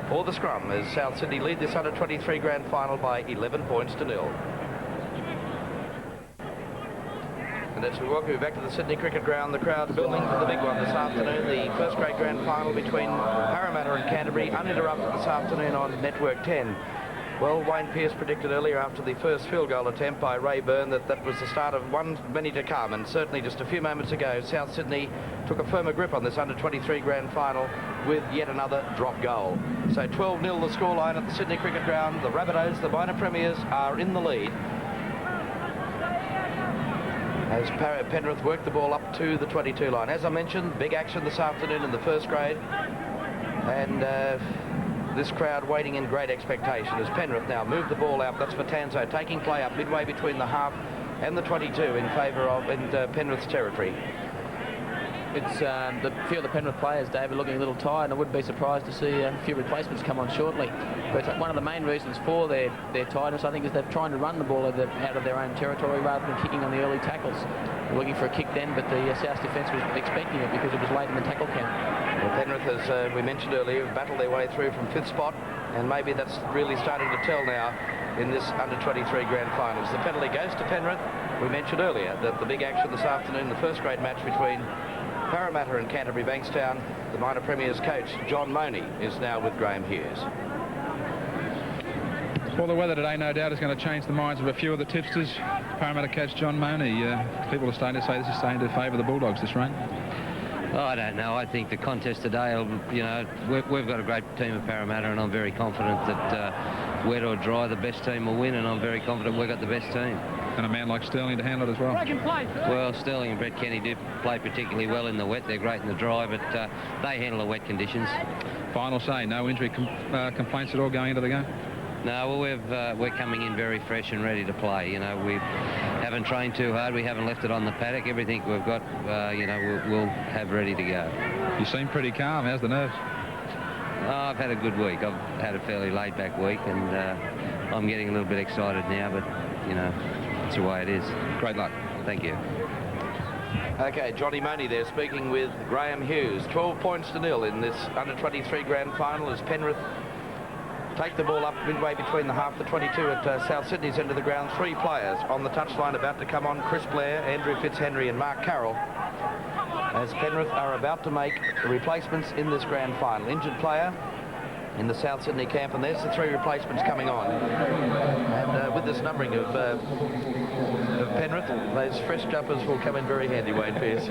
for the scrum as South Sydney lead this under-23 grand final by 11 points to 0. And as we welcome you back to the Sydney Cricket Ground, the crowd building for the big one this afternoon, the first grade grand final between Parramatta and Canterbury, uninterrupted this afternoon on Network 10. Well, Wayne Pearce predicted earlier after the first field goal attempt by Ray Byrne that was the start of many to come, and certainly just a few moments ago South Sydney took a firmer grip on this under-23 grand final with yet another drop goal. So 12-0 the scoreline at the Sydney Cricket Ground. The Rabbitohs, the minor premiers, are in the lead as Penrith work the ball up to the 22 line. As I mentioned, big action this afternoon in the first grade, and this crowd waiting in great expectation as Penrith now move the ball out. That's Vitanza taking play up midway between the half and the 22 in favour of Penrith's territory. It's the few of the Penrith players, David, looking a little tired, and I wouldn't be surprised to see a few replacements come on shortly. But one of the main reasons for their tiredness, I think, is they're trying to run the ball out of their own territory rather than kicking on the early tackles. They're looking for a kick then, but the South defence was expecting it because it was late in the tackle count. Well, Penrith, as we mentioned earlier, have battled their way through from 5th spot, and maybe that's really starting to tell now in this under-23 grand finals. The penalty goes to Penrith. We mentioned earlier that the big action this afternoon, the first grade match between Parramatta and Canterbury Bankstown, the minor premier's coach, John Money, is now with Graham Hughes. Well, the weather today, no doubt, is going to change the minds of a few of the tipsters. Parramatta coach John Money, people are starting to say this is starting to favour the Bulldogs this rain. Oh, I don't know. I think the contest today, you know, we've got a great team at Parramatta, and I'm very confident that wet or dry, the best team will win, and I'm very confident we've got the best team. And a man like Sterling to handle it as well. Well, Sterling and Brett Kenny do play particularly well in the wet. They're great in the dry, but they handle the wet conditions. Final say, no injury complaints at all going into the game? No, well, we're coming in very fresh and ready to play. You know, we haven't trained too hard. We haven't left it on the paddock. Everything we've got, you know, we'll have ready to go. You seem pretty calm. How's the nerves? I've had a good week. I've had a fairly laid-back week, and I'm getting a little bit excited now, but, you know, it's the way it is. Great luck. Thank you. Okay, Johnny Money there speaking with Graham Hughes. 12 points to nil in this under-23 grand final as Penrith take the ball up midway between the half, the 22 at South Sydney's end of the ground. 3 players on the touchline about to come on. Chris Blair, Andrew Fitzhenry and Mark Carroll, as Penrith are about to make the replacements in this grand final. Injured player in the South Sydney camp, and there's the 3 replacements coming on. And with this numbering of Penrith, those fresh jumpers will come in very handy, Wayne Pearce.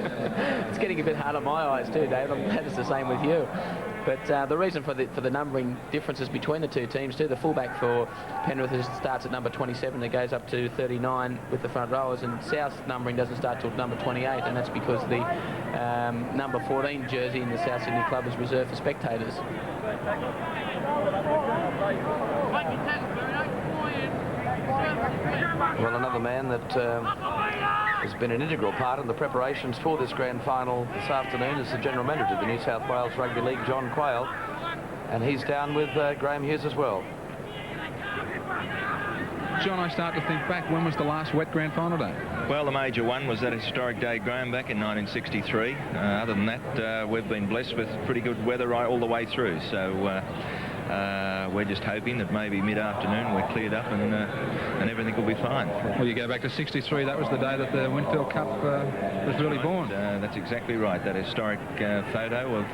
It's getting a bit hard on my eyes too, Dave. I'm glad it's the same with you. But the reason for the numbering differences between the two teams too, the fullback for Penrith starts at number 27, it goes up to 39 with the front rowers, and South's numbering doesn't start till number 28, and that's because the number 14 jersey in the South Sydney club is reserved for spectators. Well, another man that has been an integral part in the preparations for this grand final this afternoon is the General Manager of the New South Wales Rugby League, John Quayle, and he's down with Graham Hughes as well. John, I start to think back, when was the last wet grand final day? Well, the major one was that historic day, Graham, back in 1963. Other than that, we've been blessed with pretty good weather all the way through, so we're just hoping that maybe mid-afternoon we're cleared up and everything will be fine. Well, you go back to 63, that was the day that the Winfield Cup was really born. That's exactly right. That historic photo of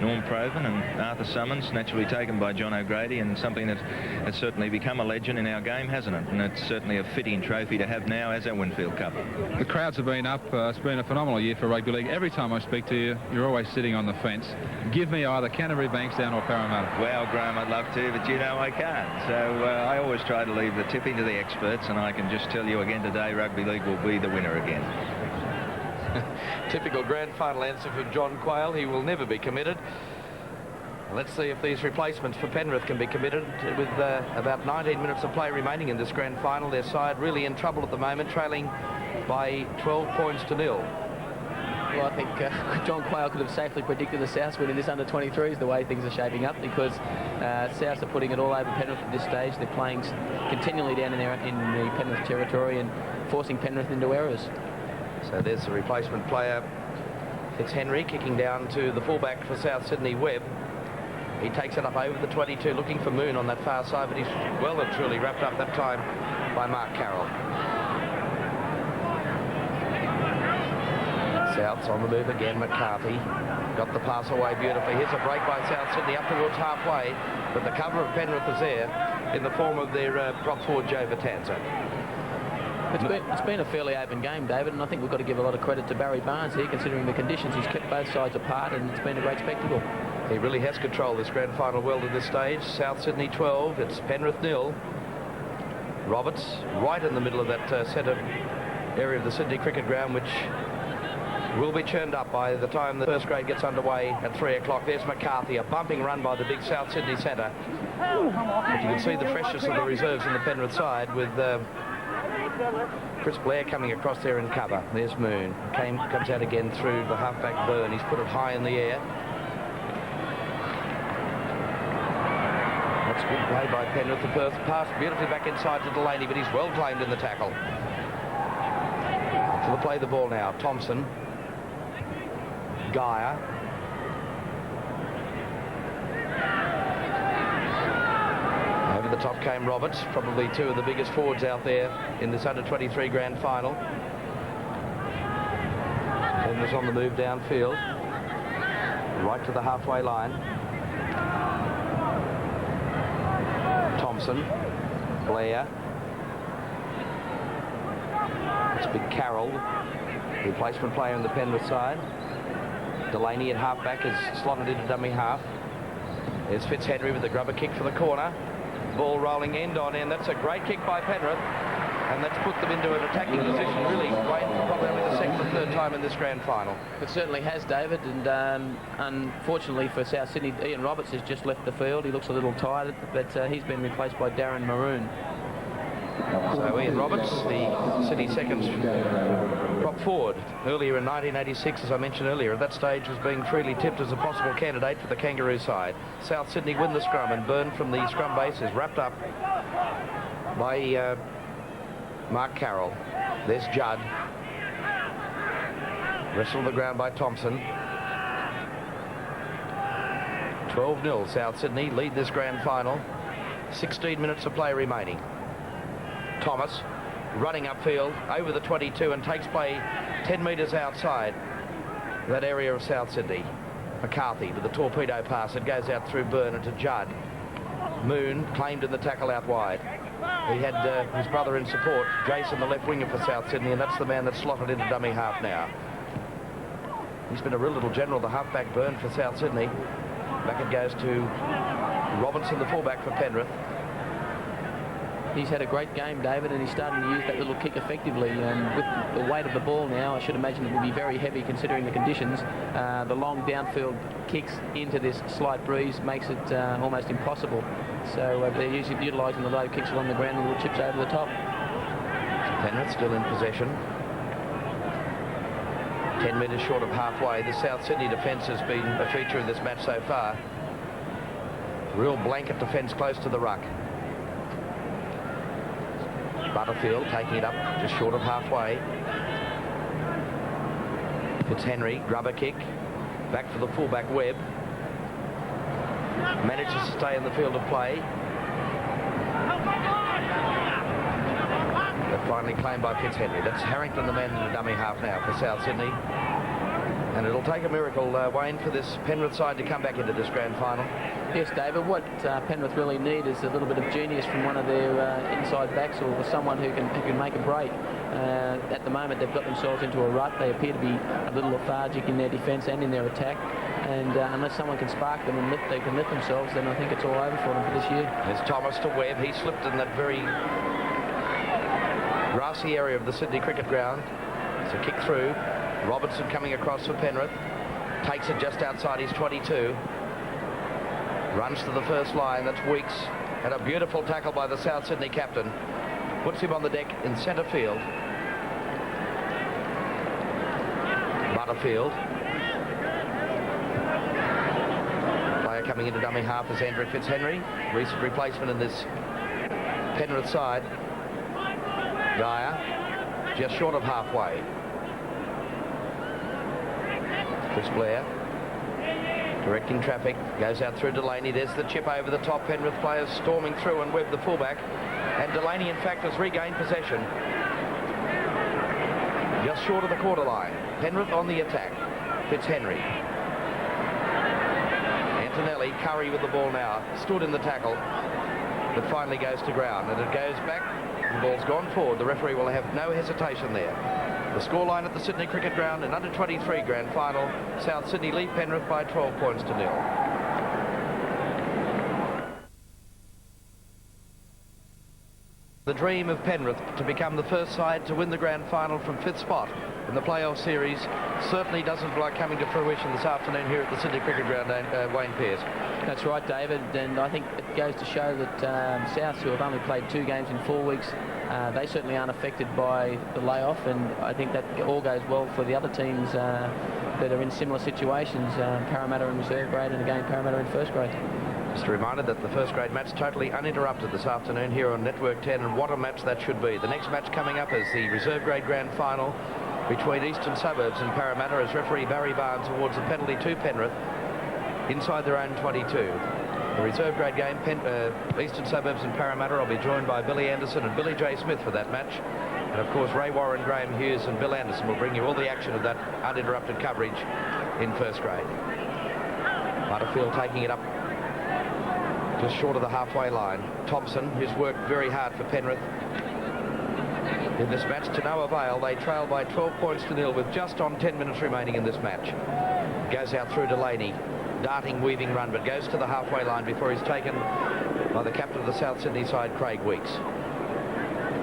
Norm Provan and Arthur Summons, naturally taken by John O'Grady, and something that has certainly become a legend in our game, hasn't it? And it's certainly a fitting trophy to have now as our Winfield Cup. The crowds have been up. It's been a phenomenal year for Rugby League. Every time I speak to you, you're always sitting on the fence. Give me either Canterbury Bankstown or Parramatta. Well, Graham, I'd love to, but you know I can't. So I always try to leave the tipping to the experts, and I can just tell you again today, Rugby League will be the winner again. Typical grand final answer from John Quayle. He will never be committed. Let's see if these replacements for Penrith can be committed with about 19 minutes of play remaining in this grand final. Their side really in trouble at the moment, trailing by 12 points to nil. Well, I think John Quayle could have safely predicted the Souths win in this under-23s the way things are shaping up, because Souths are putting it all over Penrith at this stage. They're playing continually down in the Penrith territory and forcing Penrith into errors. So there's the replacement player, Fitzhenry, kicking down to the fullback for South Sydney, Webb. He takes it up over the 22, looking for Moon on that far side, but he's well and truly wrapped up that time by Mark Carroll. South's on the move again. McCarthy got the pass away beautifully. Here's a break by South Sydney up towards halfway, but the cover of Penrith is there in the form of their prop forward Joe Vitanza. It's been a fairly open game, David, and I think we've got to give a lot of credit to Barry Barnes here, considering the conditions. He's kept both sides apart, and it's been a great spectacle. He really has controlled this grand final well at this stage. South Sydney 12, it's Penrith 0. Roberts right in the middle of that centre area of the Sydney cricket ground, which will be churned up by the time the first grade gets underway at 3 o'clock. There's McCarthy, a bumping run by the big South Sydney centre. But you can see the freshness of the reserves in the Penrith side with Chris Blair coming across there in cover. There's Moon. Comes out again through the halfback Byrne. He's put it high in the air. That's good play by Penrith. The Perth pass beautifully back inside to Delaney, but he's well claimed in the tackle. To the play the ball now. Thompson. Geyer. Over the top came Roberts, probably two of the biggest forwards out there in this under-23 grand final. Penrith on the move downfield. Right to the halfway line. Thompson. Blair. It's Big Carroll, replacement player in the Penrith side. Delaney at halfback is slotted into dummy half. There's Fitzhenry with the grubber kick for the corner. Ball rolling end on end. That's a great kick by Penrith, and that's put them into an attacking position, really, Wayne, for probably only the second or third time in this grand final. It certainly has, David, and unfortunately for South Sydney, Ian Roberts has just left the field. He looks a little tired, but he's been replaced by Darren Maroon. So Ian Roberts, the Sydney seconds prop forward. Earlier in 1986, as I mentioned earlier, at that stage was being freely tipped as a possible candidate for the Kangaroo side. South Sydney win the scrum, and Byrne from the scrum base is wrapped up by Mark Carroll. There's Judd. Wrestled to the ground by Thompson. 12-0 South Sydney lead this grand final. 16 minutes of play remaining. Thomas running upfield over the 22 and takes play 10 metres outside that area of South Sydney. McCarthy with the torpedo pass. It goes out through Byrne into Judd. Moon claimed in the tackle out wide. He had his brother in support, Jason, the left winger for South Sydney, and that's the man that's slotted into dummy half now. He's been a real little general, the halfback Byrne for South Sydney. Back it goes to Robinson, the fullback for Penrith. He's had a great game, David, and he's starting to use that little kick effectively. And with the weight of the ball now, I should imagine it will be very heavy considering the conditions. The long downfield kicks into this slight breeze makes it almost impossible. So they're usually utilising the low kicks along the ground and little chips over the top. Penrith still in possession. 10 metres short of halfway. The South Sydney defence has been a feature of this match so far. Real blanket defence close to the ruck. Butterfield taking it up just short of halfway. Fitzhenry, grubber kick. Back for the fullback Webb. Manages to stay in the field of play. But finally claimed by Fitzhenry. That's Harrington, the man in the dummy half now for South Sydney. And it'll take a miracle, Wayne, for this Penrith side to come back into this grand final. Yes, David, what Penrith really need is a little bit of genius from one of their inside backs or someone who can make a break. At the moment, they've got themselves into a rut. They appear to be a little lethargic in their defence and in their attack. And unless someone can spark them and they can lift themselves, then I think it's all over for them for this year. There's Thomas to Webb. He slipped in that very grassy area of the Sydney cricket ground. It's a kick through. Robertson coming across for Penrith. Takes it just outside his 22. Runs to the first line. That's Weeks. And a beautiful tackle by the South Sydney captain. Puts him on the deck in centre field. Butterfield. Player coming into dummy half is Andrew Fitzhenry. Recent replacement in this Penrith side. Geyer. Just short of halfway. Chris Blair directing traffic, goes out through Delaney. There's the chip over the top. Penrith players storming through, and Webb the fullback, and Delaney in fact has regained possession just short of the quarter line. Penrith on the attack. Fitzhenry, Antonelli, Curry with the ball now, stood in the tackle but finally goes to ground, and it goes back. The ball's gone forward. The referee will have no hesitation there. The scoreline at the Sydney Cricket Ground in under-23 grand final. South Sydney lead Penrith by 12 points to 0. The dream of Penrith to become the first side to win the grand final from 5th spot in the playoff series certainly doesn't look like coming to fruition this afternoon here at the Sydney Cricket Ground, Wayne Pearce. That's right, David, and I think it goes to show that Souths, who have only played 2 games in 4 weeks, they certainly aren't affected by the layoff, and I think that all goes well for the other teams that are in similar situations, Parramatta in reserve grade and again Parramatta in first grade. Just a reminder that the first grade match totally uninterrupted this afternoon here on Network 10, and what a match that should be. The next match coming up is the reserve grade grand final between Eastern Suburbs and Parramatta as referee Barry Barnes awards a penalty to Penrith inside their own 22. The reserve grade game, Eastern Suburbs and Parramatta, will be joined by Billy Anderson and Billy J. Smith for that match. And of course, Ray Warren, Graham Hughes and Bill Anderson will bring you all the action of that uninterrupted coverage in first grade. Butterfield taking it up just short of the halfway line. Thompson, who's worked very hard for Penrith in this match, to no avail. They trail by 12 points to 0 with just on 10 minutes remaining in this match. Goes out through Delaney. Darting, weaving run, but goes to the halfway line before he's taken by the captain of the South Sydney side, Craig Weeks.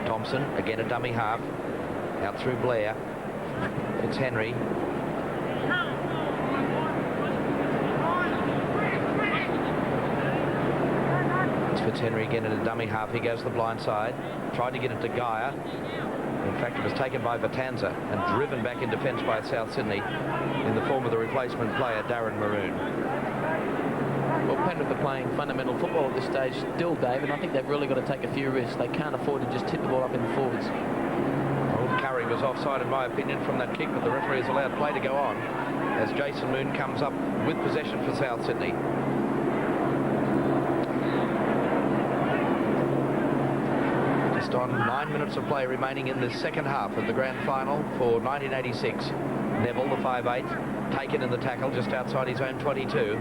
Thompson, again a dummy half. Out through Blair. Fitzhenry. Fitzhenry again in a dummy half. He goes to the blind side. Tried to get it to Gaia. In fact, it was taken by Vatanza and driven back in defence by South Sydney in the form of the replacement player, Darren Maroon. Well, Penrith are playing fundamental football at this stage still, David. I think they've really got to take a few risks. They can't afford to just tip the ball up in the forwards. Well, Curry was offside, in my opinion, from that kick, but the referee has allowed play to go on as Jason Moon comes up with possession for South Sydney. On 9 minutes of play remaining in the second half of the grand final for 1986. Neville, the 5'8", taken in the tackle just outside his own 22.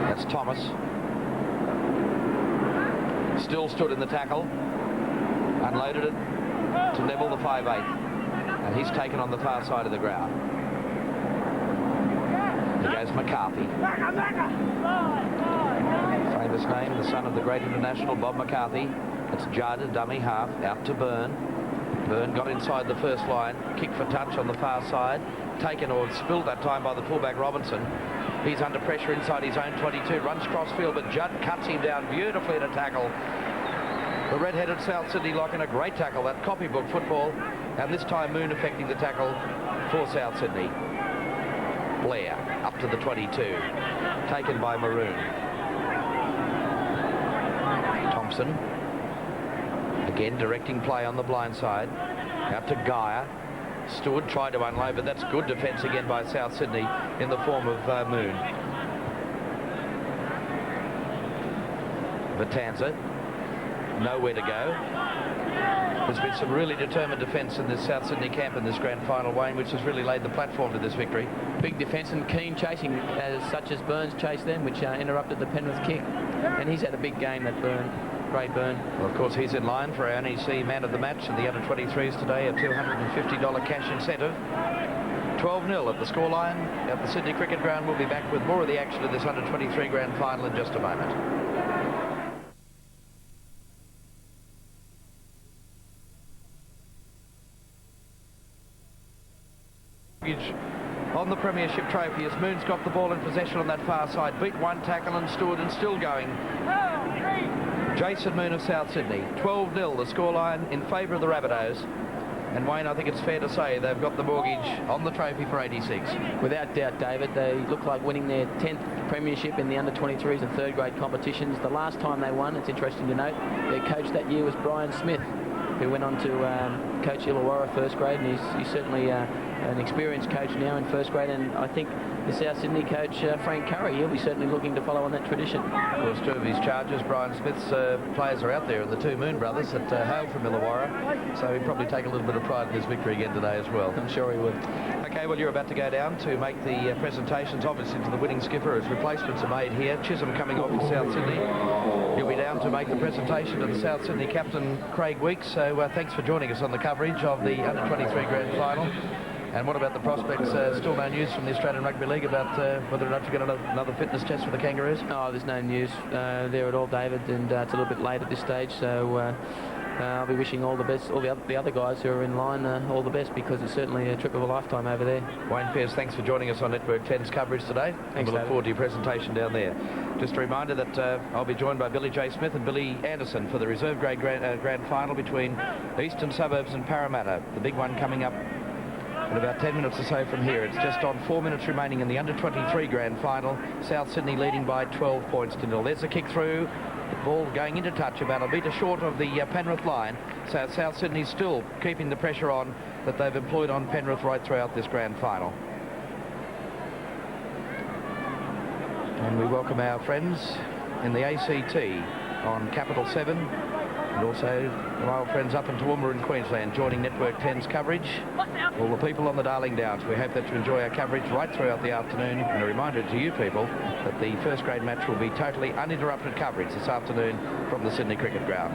That's Thomas. Still stood in the tackle. Unloaded it to Neville, the 5'8", and he's taken on the far side of the ground. There goes McCarthy. Famous name, the son of the great international Bob McCarthy. It's Judd, a dummy half, out to Byrne. Byrne got inside the first line, kick for touch on the far side, taken or spilled that time by the fullback Robinson. He's under pressure inside his own 22, runs crossfield, but Judd cuts him down beautifully in a tackle. The red-headed South Sydney lock in a great tackle, that copybook football, and this time Moon affecting the tackle for South Sydney. Blair up to the 22, taken by Maroon. Thompson, again directing play on the blind side, out to Gaia. Stood, tried to unload, but that's good defence again by South Sydney in the form of Moon. Vatanza, nowhere to go. There's been some really determined defence in this South Sydney camp in this grand final, Wayne, which has really laid the platform to this victory. Big defence and keen chasing, such as Burns chased them, which interrupted the Penrith kick. And he's had a big game, that Byrne. Great Byrne. Well, of course, he's in line for our NEC Man of the Match and the under-23s today, a $250 cash incentive. 12-0 at the scoreline at the Sydney Cricket Ground. We'll be back with more of the action of this under-23 grand final in just a moment. On the Premiership trophy as Moon's got the ball in possession on that far side, beat one tackle and stood and still going. Jason Moon of South Sydney. 12-0 the scoreline in favour of the Rabbitohs. And Wayne, I think it's fair to say they've got the mortgage on the trophy for 86. Without doubt, David. They look like winning their 10th premiership in the under-23s and third grade competitions. The last time they won, it's interesting to note, their coach that year was Brian Smith, who went on to coach Illawarra first grade, and he's certainly an experienced coach now in first grade, and I think the South Sydney coach, Frank Curry, he'll be certainly looking to follow on that tradition. Of course, two of his charges, Brian Smith's players are out there, and the two Moon brothers that hail from Illawarra, so he'd probably take a little bit of pride in his victory again today as well. I'm sure he would. Okay, well, you're about to go down to make the presentations, obviously, to the winning skipper as replacements are made here. Chisholm coming off in South Sydney. You'll be down to make the presentation to the South Sydney captain, Craig Weeks, so thanks for joining us on the coverage of the under-23 grand final. And what about the prospects? Still no news from the Australian Rugby League about whether or not you get another fitness test for the Kangaroos? Oh, there's no news there at all, David, and it's a little bit late at this stage, so I'll be wishing all the best, all the other guys who are in line, all the best, because it's certainly a trip of a lifetime over there. Wayne Pearce, thanks for joining us on Network 10's coverage today. Thanks, we'll look forward to your presentation down there. Just a reminder that I'll be joined by Billy J. Smith and Billy Anderson for the reserve grade grand final between Eastern Suburbs and Parramatta. The big one coming up in about 10 minutes or so from here. It's just on 4 minutes remaining in the under-23 grand final. South Sydney leading by 12 points to 0. There's a kick through. The ball going into touch about a metre short of the Penrith line. So South Sydney still keeping the pressure on that they've employed on Penrith right throughout this grand final. And we welcome our friends in the ACT on Capital 7, and also our old friends up in Toowoomba in Queensland joining Network 10's coverage. All the people on the Darling Downs, we hope that you enjoy our coverage right throughout the afternoon. And a reminder to you people that the first grade match will be totally uninterrupted coverage this afternoon from the Sydney Cricket Ground.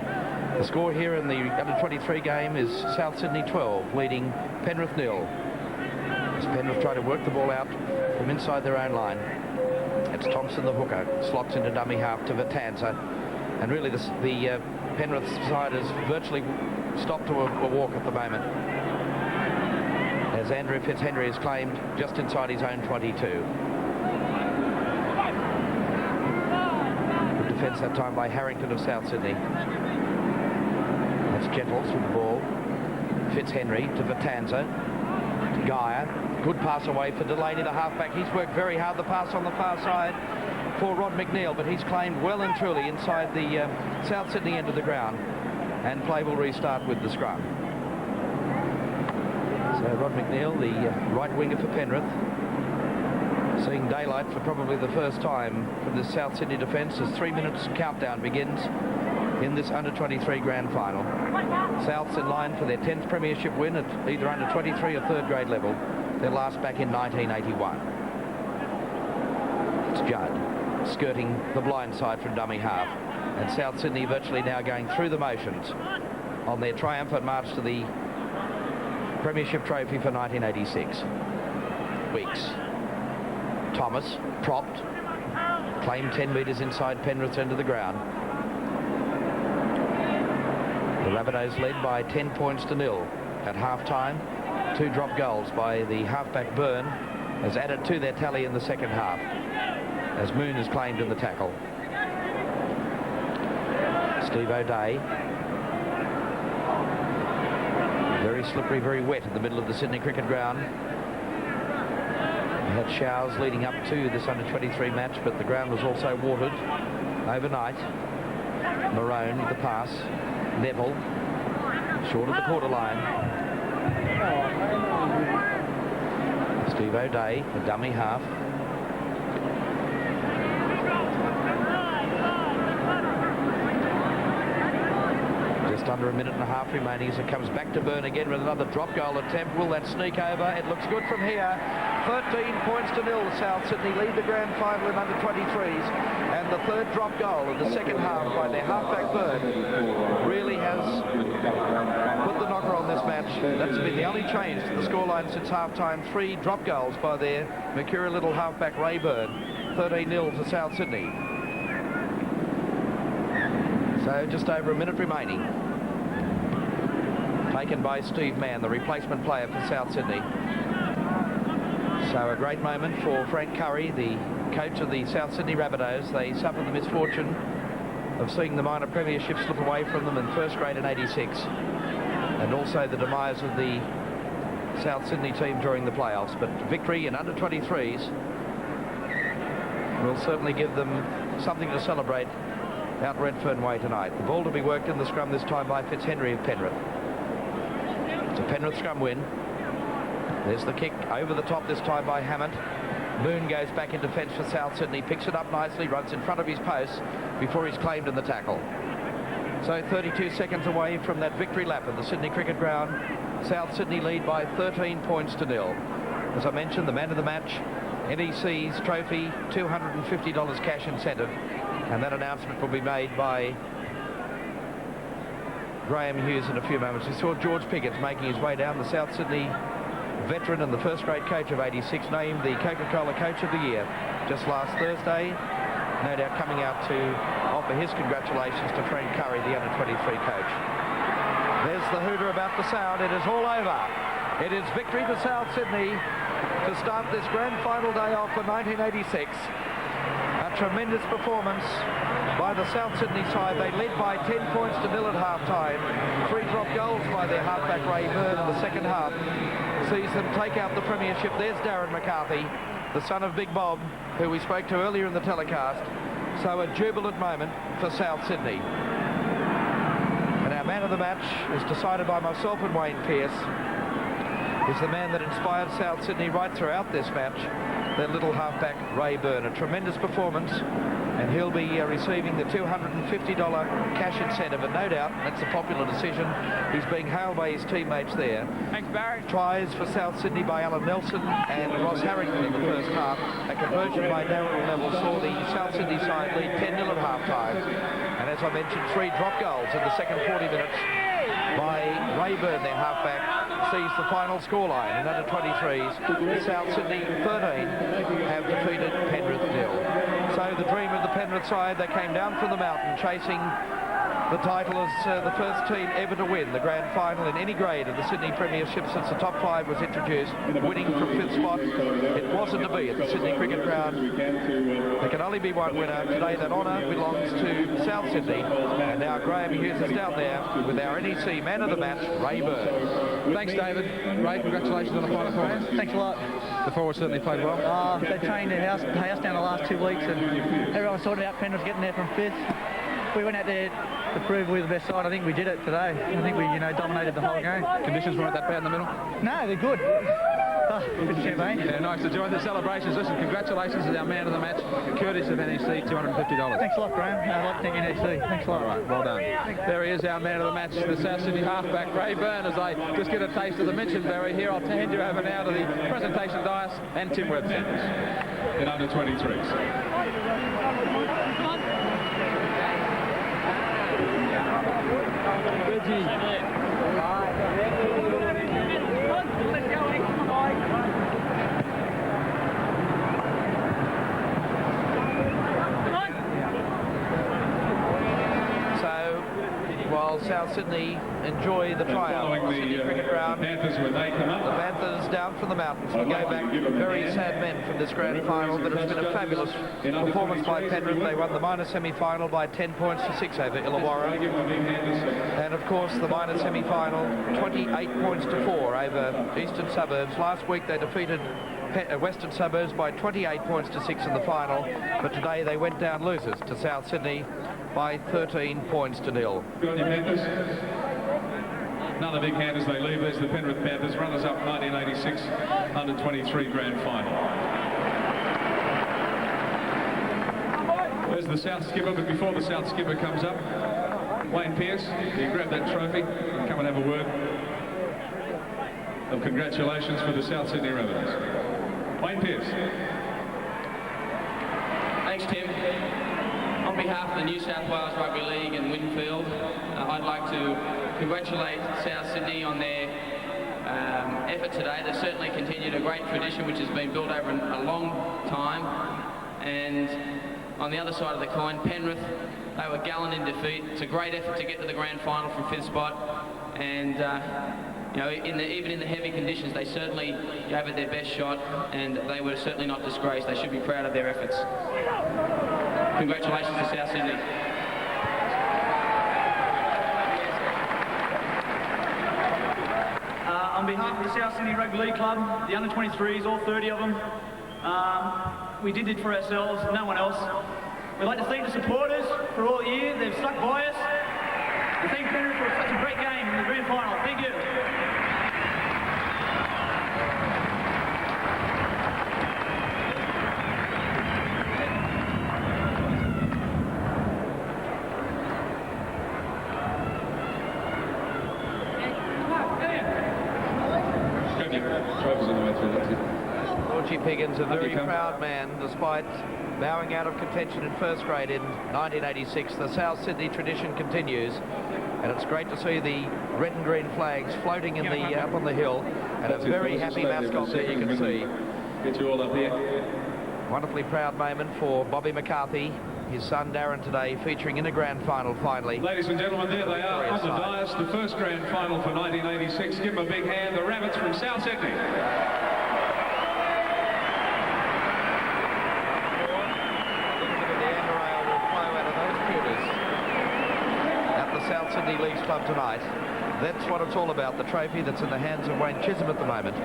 The score here in the under-23 game is South Sydney 12 leading Penrith 0. As Penrith try to work the ball out from inside their own line. It's Thompson, the hooker, slots into dummy half to Vatanza. And really the Penrith side has virtually stopped to a walk at the moment, as Andrew Fitzhenry is claimed just inside his own 22. Good defence that time by Harrington of South Sydney. That's Gentles with the ball. Fitzhenry to Vatanza, to Geyer. Good pass away for Delaney, the halfback. He's worked very hard. The pass on the far side for Rod McNeil, but he's claimed well and truly inside the South Sydney end of the ground, and play will restart with the scrum. So Rod McNeil, the right winger for Penrith, seeing daylight for probably the first time from this South Sydney defence as 3 minutes countdown begins in this under-23 grand final. South's in line for their 10th premiership win at either under-23 or third grade level, their last back in 1981. It's Judd skirting the blind side from dummy half, and South Sydney virtually now going through the motions on their triumphant march to the premiership trophy for 1986. Weeks. Thomas propped, claimed 10 metres inside Penrith's end of the ground. The Rabbitohs led by 10 points to 0 at half-time. 2 drop goals by the halfback Byrne has added to their tally in the second half, as Moon is claimed in the tackle. Steve O'Day. Very slippery, very wet in the middle of the Sydney Cricket Ground. We had showers leading up to this under-23 match, but the ground was also watered overnight. Maroon with the pass. Neville, short of the quarter line. Steve O'Day, the dummy half. Just under a minute and a half remaining as it comes back to Byrne again with another drop goal attempt. Will that sneak over? It looks good from here. 13 points to 0. South Sydney lead the grand final in under-23s, and the third drop goal in the second half by their halfback Byrne really has put the knocker on this match. That's been the only change to the scoreline since half-time. 3 drop goals by their mercurial little halfback Ray Byrne. 13-0 to South Sydney. So just over a minute remaining. Taken by Steve Mann, the replacement player for South Sydney. So a great moment for Frank Curry, the coach of the South Sydney Rabbitohs. They suffered the misfortune of seeing the minor premiership slip away from them in first grade in 86, and also the demise of the South Sydney team during the playoffs. But victory in under-23s will certainly give them something to celebrate out Redfern Way tonight. The ball to be worked in the scrum this time by Fitzhenry of Penrith. It's a Penrith scrum win. There's the kick over the top this time by Hammond. Moon goes back in defence for South Sydney, picks it up nicely, runs in front of his post before he's claimed in the tackle. So 32 seconds away from that victory lap at the Sydney Cricket Ground. South Sydney lead by 13 points to 0. As I mentioned, the man of the match, NEC's trophy, $250 cash incentive, and that announcement will be made by Graham Hughes in a few moments. We saw George Piggott making his way down, the South Sydney veteran and the first grade coach of 86, named the Coca-Cola Coach of the Year just last Thursday. No doubt coming out to offer his congratulations to Frank Curry, the under-23 coach. the hooter about to sound. It is all over. It is victory for South Sydney to start this grand final day off for 1986. A tremendous performance by the South Sydney side. They led by 10 points to nil at half-time. 3 drop goals by their halfback Ray Byrne in the second half sees them take out the premiership. There's Darren McCarthy, the son of Big Bob, who we spoke to earlier in the telecast. So a jubilant moment for South Sydney. And our man of the match is decided by myself and Wayne Pearce. Is the man that inspired South Sydney right throughout this match, their little halfback Ray Byrne. A tremendous performance, and he'll be receiving the $250 cash incentive, and no doubt that's a popular decision. He's being hailed by his teammates there. Thanks, Barry. Tries for South Sydney by Alan Nelson and Ross Harrington in the first half. A conversion by Darryl Neville saw the South Sydney side lead 10-0 at half-time. And as I mentioned, 3 drop goals in the second 40 minutes by Ray Byrne, their halfback, sees the final scoreline. In under 23s, South Sydney 13 have defeated Penrith 0. So the dream of the Penrith side, they came down from the mountain chasing the title as the first team ever to win the grand final in any grade of the Sydney Premiership since the top 5 was introduced, winning from 5th spot. It wasn't to be at the Sydney Cricket Ground. There can only be one winner. Today that honour belongs to South Sydney. And now Graham Hughes is down there with our NEC man of the match, Ray Byrne. Thanks, David. Ray, congratulations on the final performance. Thanks a lot. The forwards certainly played well. They trained their house down the last 2 weeks, and everyone sorted out. Penrith getting there from 5th. We went out there to prove we were the best side. I think we did it today. I think we, dominated the whole game. Conditions weren't that bad in the middle? No, they're good. Good champagne. Yeah, nice to join the celebrations. Listen, congratulations to our man of the match, Curtis of NEC, $250. Thanks a lot, Graham. I'd like to thank NEC. Thanks a lot. All right, well done. There he is, our man of the match, the South Sydney halfback, Ray Byrne. As I just get a taste of the mention, Barry, here, I'll hand you over now to the presentation dais and Tim Webb Sanders. In under 23s. While South Sydney enjoy the triumph of the Sydney Cricket Ground, Panthers, when they come up, the Panthers down from the mountains. We go back very sad men from this grand final, but it's been a fabulous performance by Penrith. They won the minor semi-final by 10 points to 6 over Illawarra. And of course the minor semi-final 28 points to 4 over Eastern Suburbs. Last week they defeated Western Suburbs by 28 points to 6 in the final, but today they went down losers to South Sydney by 13 points to 0. Good on you, Panthers. Another big hand as they leave. There's the Penrith Panthers, runners-up 1986 under 23 grand final. There's the South skipper, but before the South skipper comes up, Wayne Pearce, you grab that trophy and come and have a word of congratulations for the South Sydney Rabbitohs. Wayne Pearce. Thanks, Tim. On behalf of the New South Wales Rugby League and Winfield, I'd like to congratulate South Sydney on their effort today. They certainly continued a great tradition which has been built over a long time. And on the other side of the coin, Penrith, they were gallant in defeat. It's a great effort to get to the grand final from 5th spot. And even in the heavy conditions, they certainly gave it their best shot, and they were certainly not disgraced. They should be proud of their efforts. Congratulations to South Sydney. On behalf of the South Sydney Rugby League Club, the under 23s, all 30 of them, we did it for ourselves, no one else. We'd like to thank the supporters for all year. They've stuck by us. And thank Penrith for such a great game in the grand final. Thank you. Georgie Piggins, a very proud man, despite bowing out of contention in first grade in 1986. The South Sydney tradition continues, and it's great to see the red and green flags floating in the up on the hill, and a very happy mascot there you can see. Get you all up here. Wonderfully proud moment for Bobby McCarthy, his son Darren today featuring in a grand final finally. Ladies and gentlemen, there they are on the dais, the first grand final for 1986. Give them a big hand, the Rabbits from South Sydney. South Sydney Leagues Club tonight. That's what it's all about, the trophy that's in the hands of Wayne Chisholm at the moment.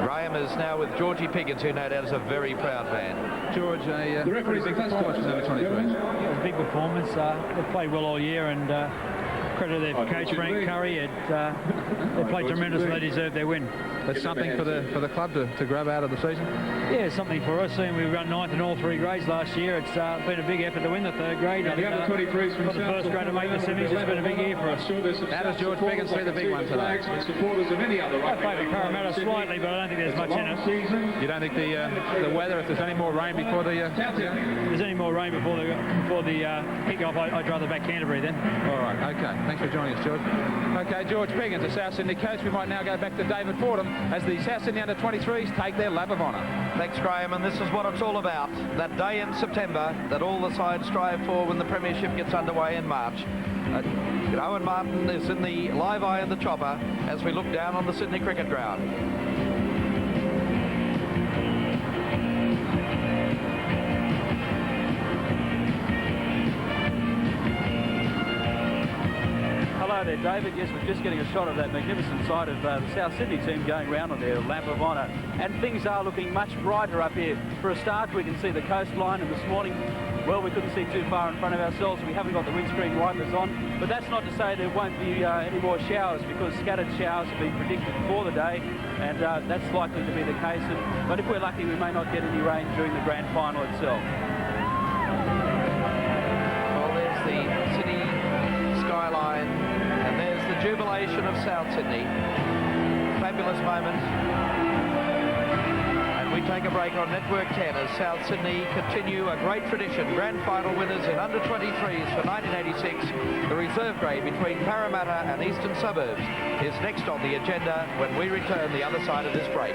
Graham is now with Georgie Piggins, who no doubt is a very proud man. George, a pretty big performance for number 23. It was a big performance. They've played well all year, and credit to their coach Frank Curry. They played tremendously. They deserve their win. That's something for the club to grab out of the season? Yeah, something for us. Seeing we run 9th in all 3 grades last year, it's been a big effort to win the 3rd grade. Now, the other 23s from the first grade to make the semis. It's been a big year for us. How does George Piggins see the big one today? Supporters of any other I favour Parramatta slightly, but I don't think there's much in it. You don't think the weather, if there's any more rain before the... If there's any more rain before the kick-off, I'd rather back Canterbury then. All right, okay. Thanks for joining us, George. Okay, George Piggins, the South Sydney coach. We might now go back to David Fordham as the South Sydney under-23s take their lap of honour. Thanks, Graham, and this is what it's all about. That day in September that all the sides strive for when the premiership gets underway in March. Owen Martin is in the live eye of the chopper as we look down on the Sydney cricket ground. Hello there, David. Yes, we're just getting a shot of that magnificent side of the South Sydney team going round on their lap of honour. And things are looking much brighter up here. For a start, we can see the coastline, and this morning, well, we couldn't see too far in front of ourselves. We haven't got the windscreen wipers on, but that's not to say there won't be any more showers, because scattered showers have been predicted for the day, and that's likely to be the case. But if we're lucky, we may not get any rain during the grand final itself. Well, there's the city skyline. The jubilation of South Sydney. Fabulous moment. And we take a break on Network 10 as South Sydney continue a great tradition. Grand final winners in under-23s for 1986. The reserve grade between Parramatta and Eastern Suburbs is next on the agenda when we return the other side of this break.